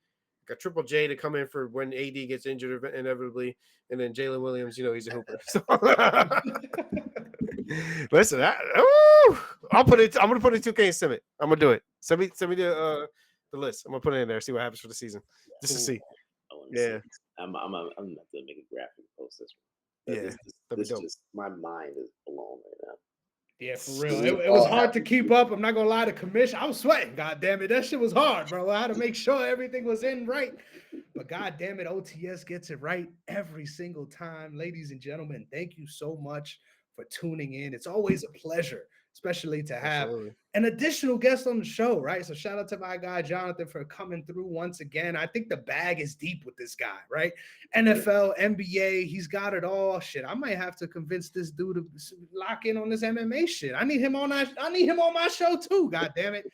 Got Triple J to come in for when AD gets injured inevitably, and then Jalen Williams. You know he's a hooper. So listen, I'll put it. I'm gonna put it in 2K and send it. I'm gonna do it. Send me the list. I'm gonna put it in there. See what happens for the season, just to see. Yeah, I'm gonna have to make a graphic post this one. Yeah, this just my mind is blown right now. Yeah, for real. It was hard to keep up. I'm not gonna lie. The commission, I was sweating. God damn it, that shit was hard, bro. I had to make sure everything was in right. But god damn it, OTS gets it right every single time. Ladies and gentlemen, thank you so much for tuning in. It's always a pleasure, especially to have an additional guest on the show, right? So shout out to my guy Jonathan for coming through once again. I think the bag is deep with this guy, right? NFL, NBA, he's got it all. Shit, I might have to convince this dude to lock in on this MMA shit. I need him on my show too. God damn it!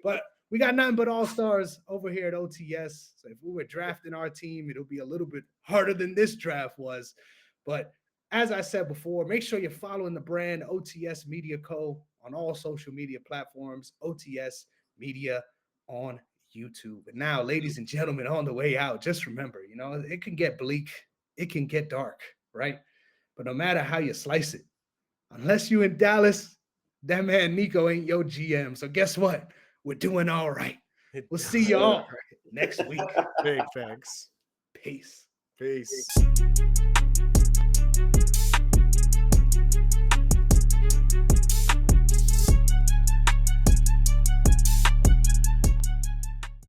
But we got nothing but all-stars over here at OTS. So if we were drafting our team, it'll be a little bit harder than this draft was. But as I said before, make sure you're following the brand OTS Media Co. on all social media platforms, OTS Media on YouTube. And now, ladies and gentlemen, on the way out, just remember, it can get bleak, it can get dark, right? But no matter how you slice it, unless you in Dallas, that man Nico ain't your GM. So guess what? we're doing all right. We'll see y'all next week. Big thanks. Peace. Peace.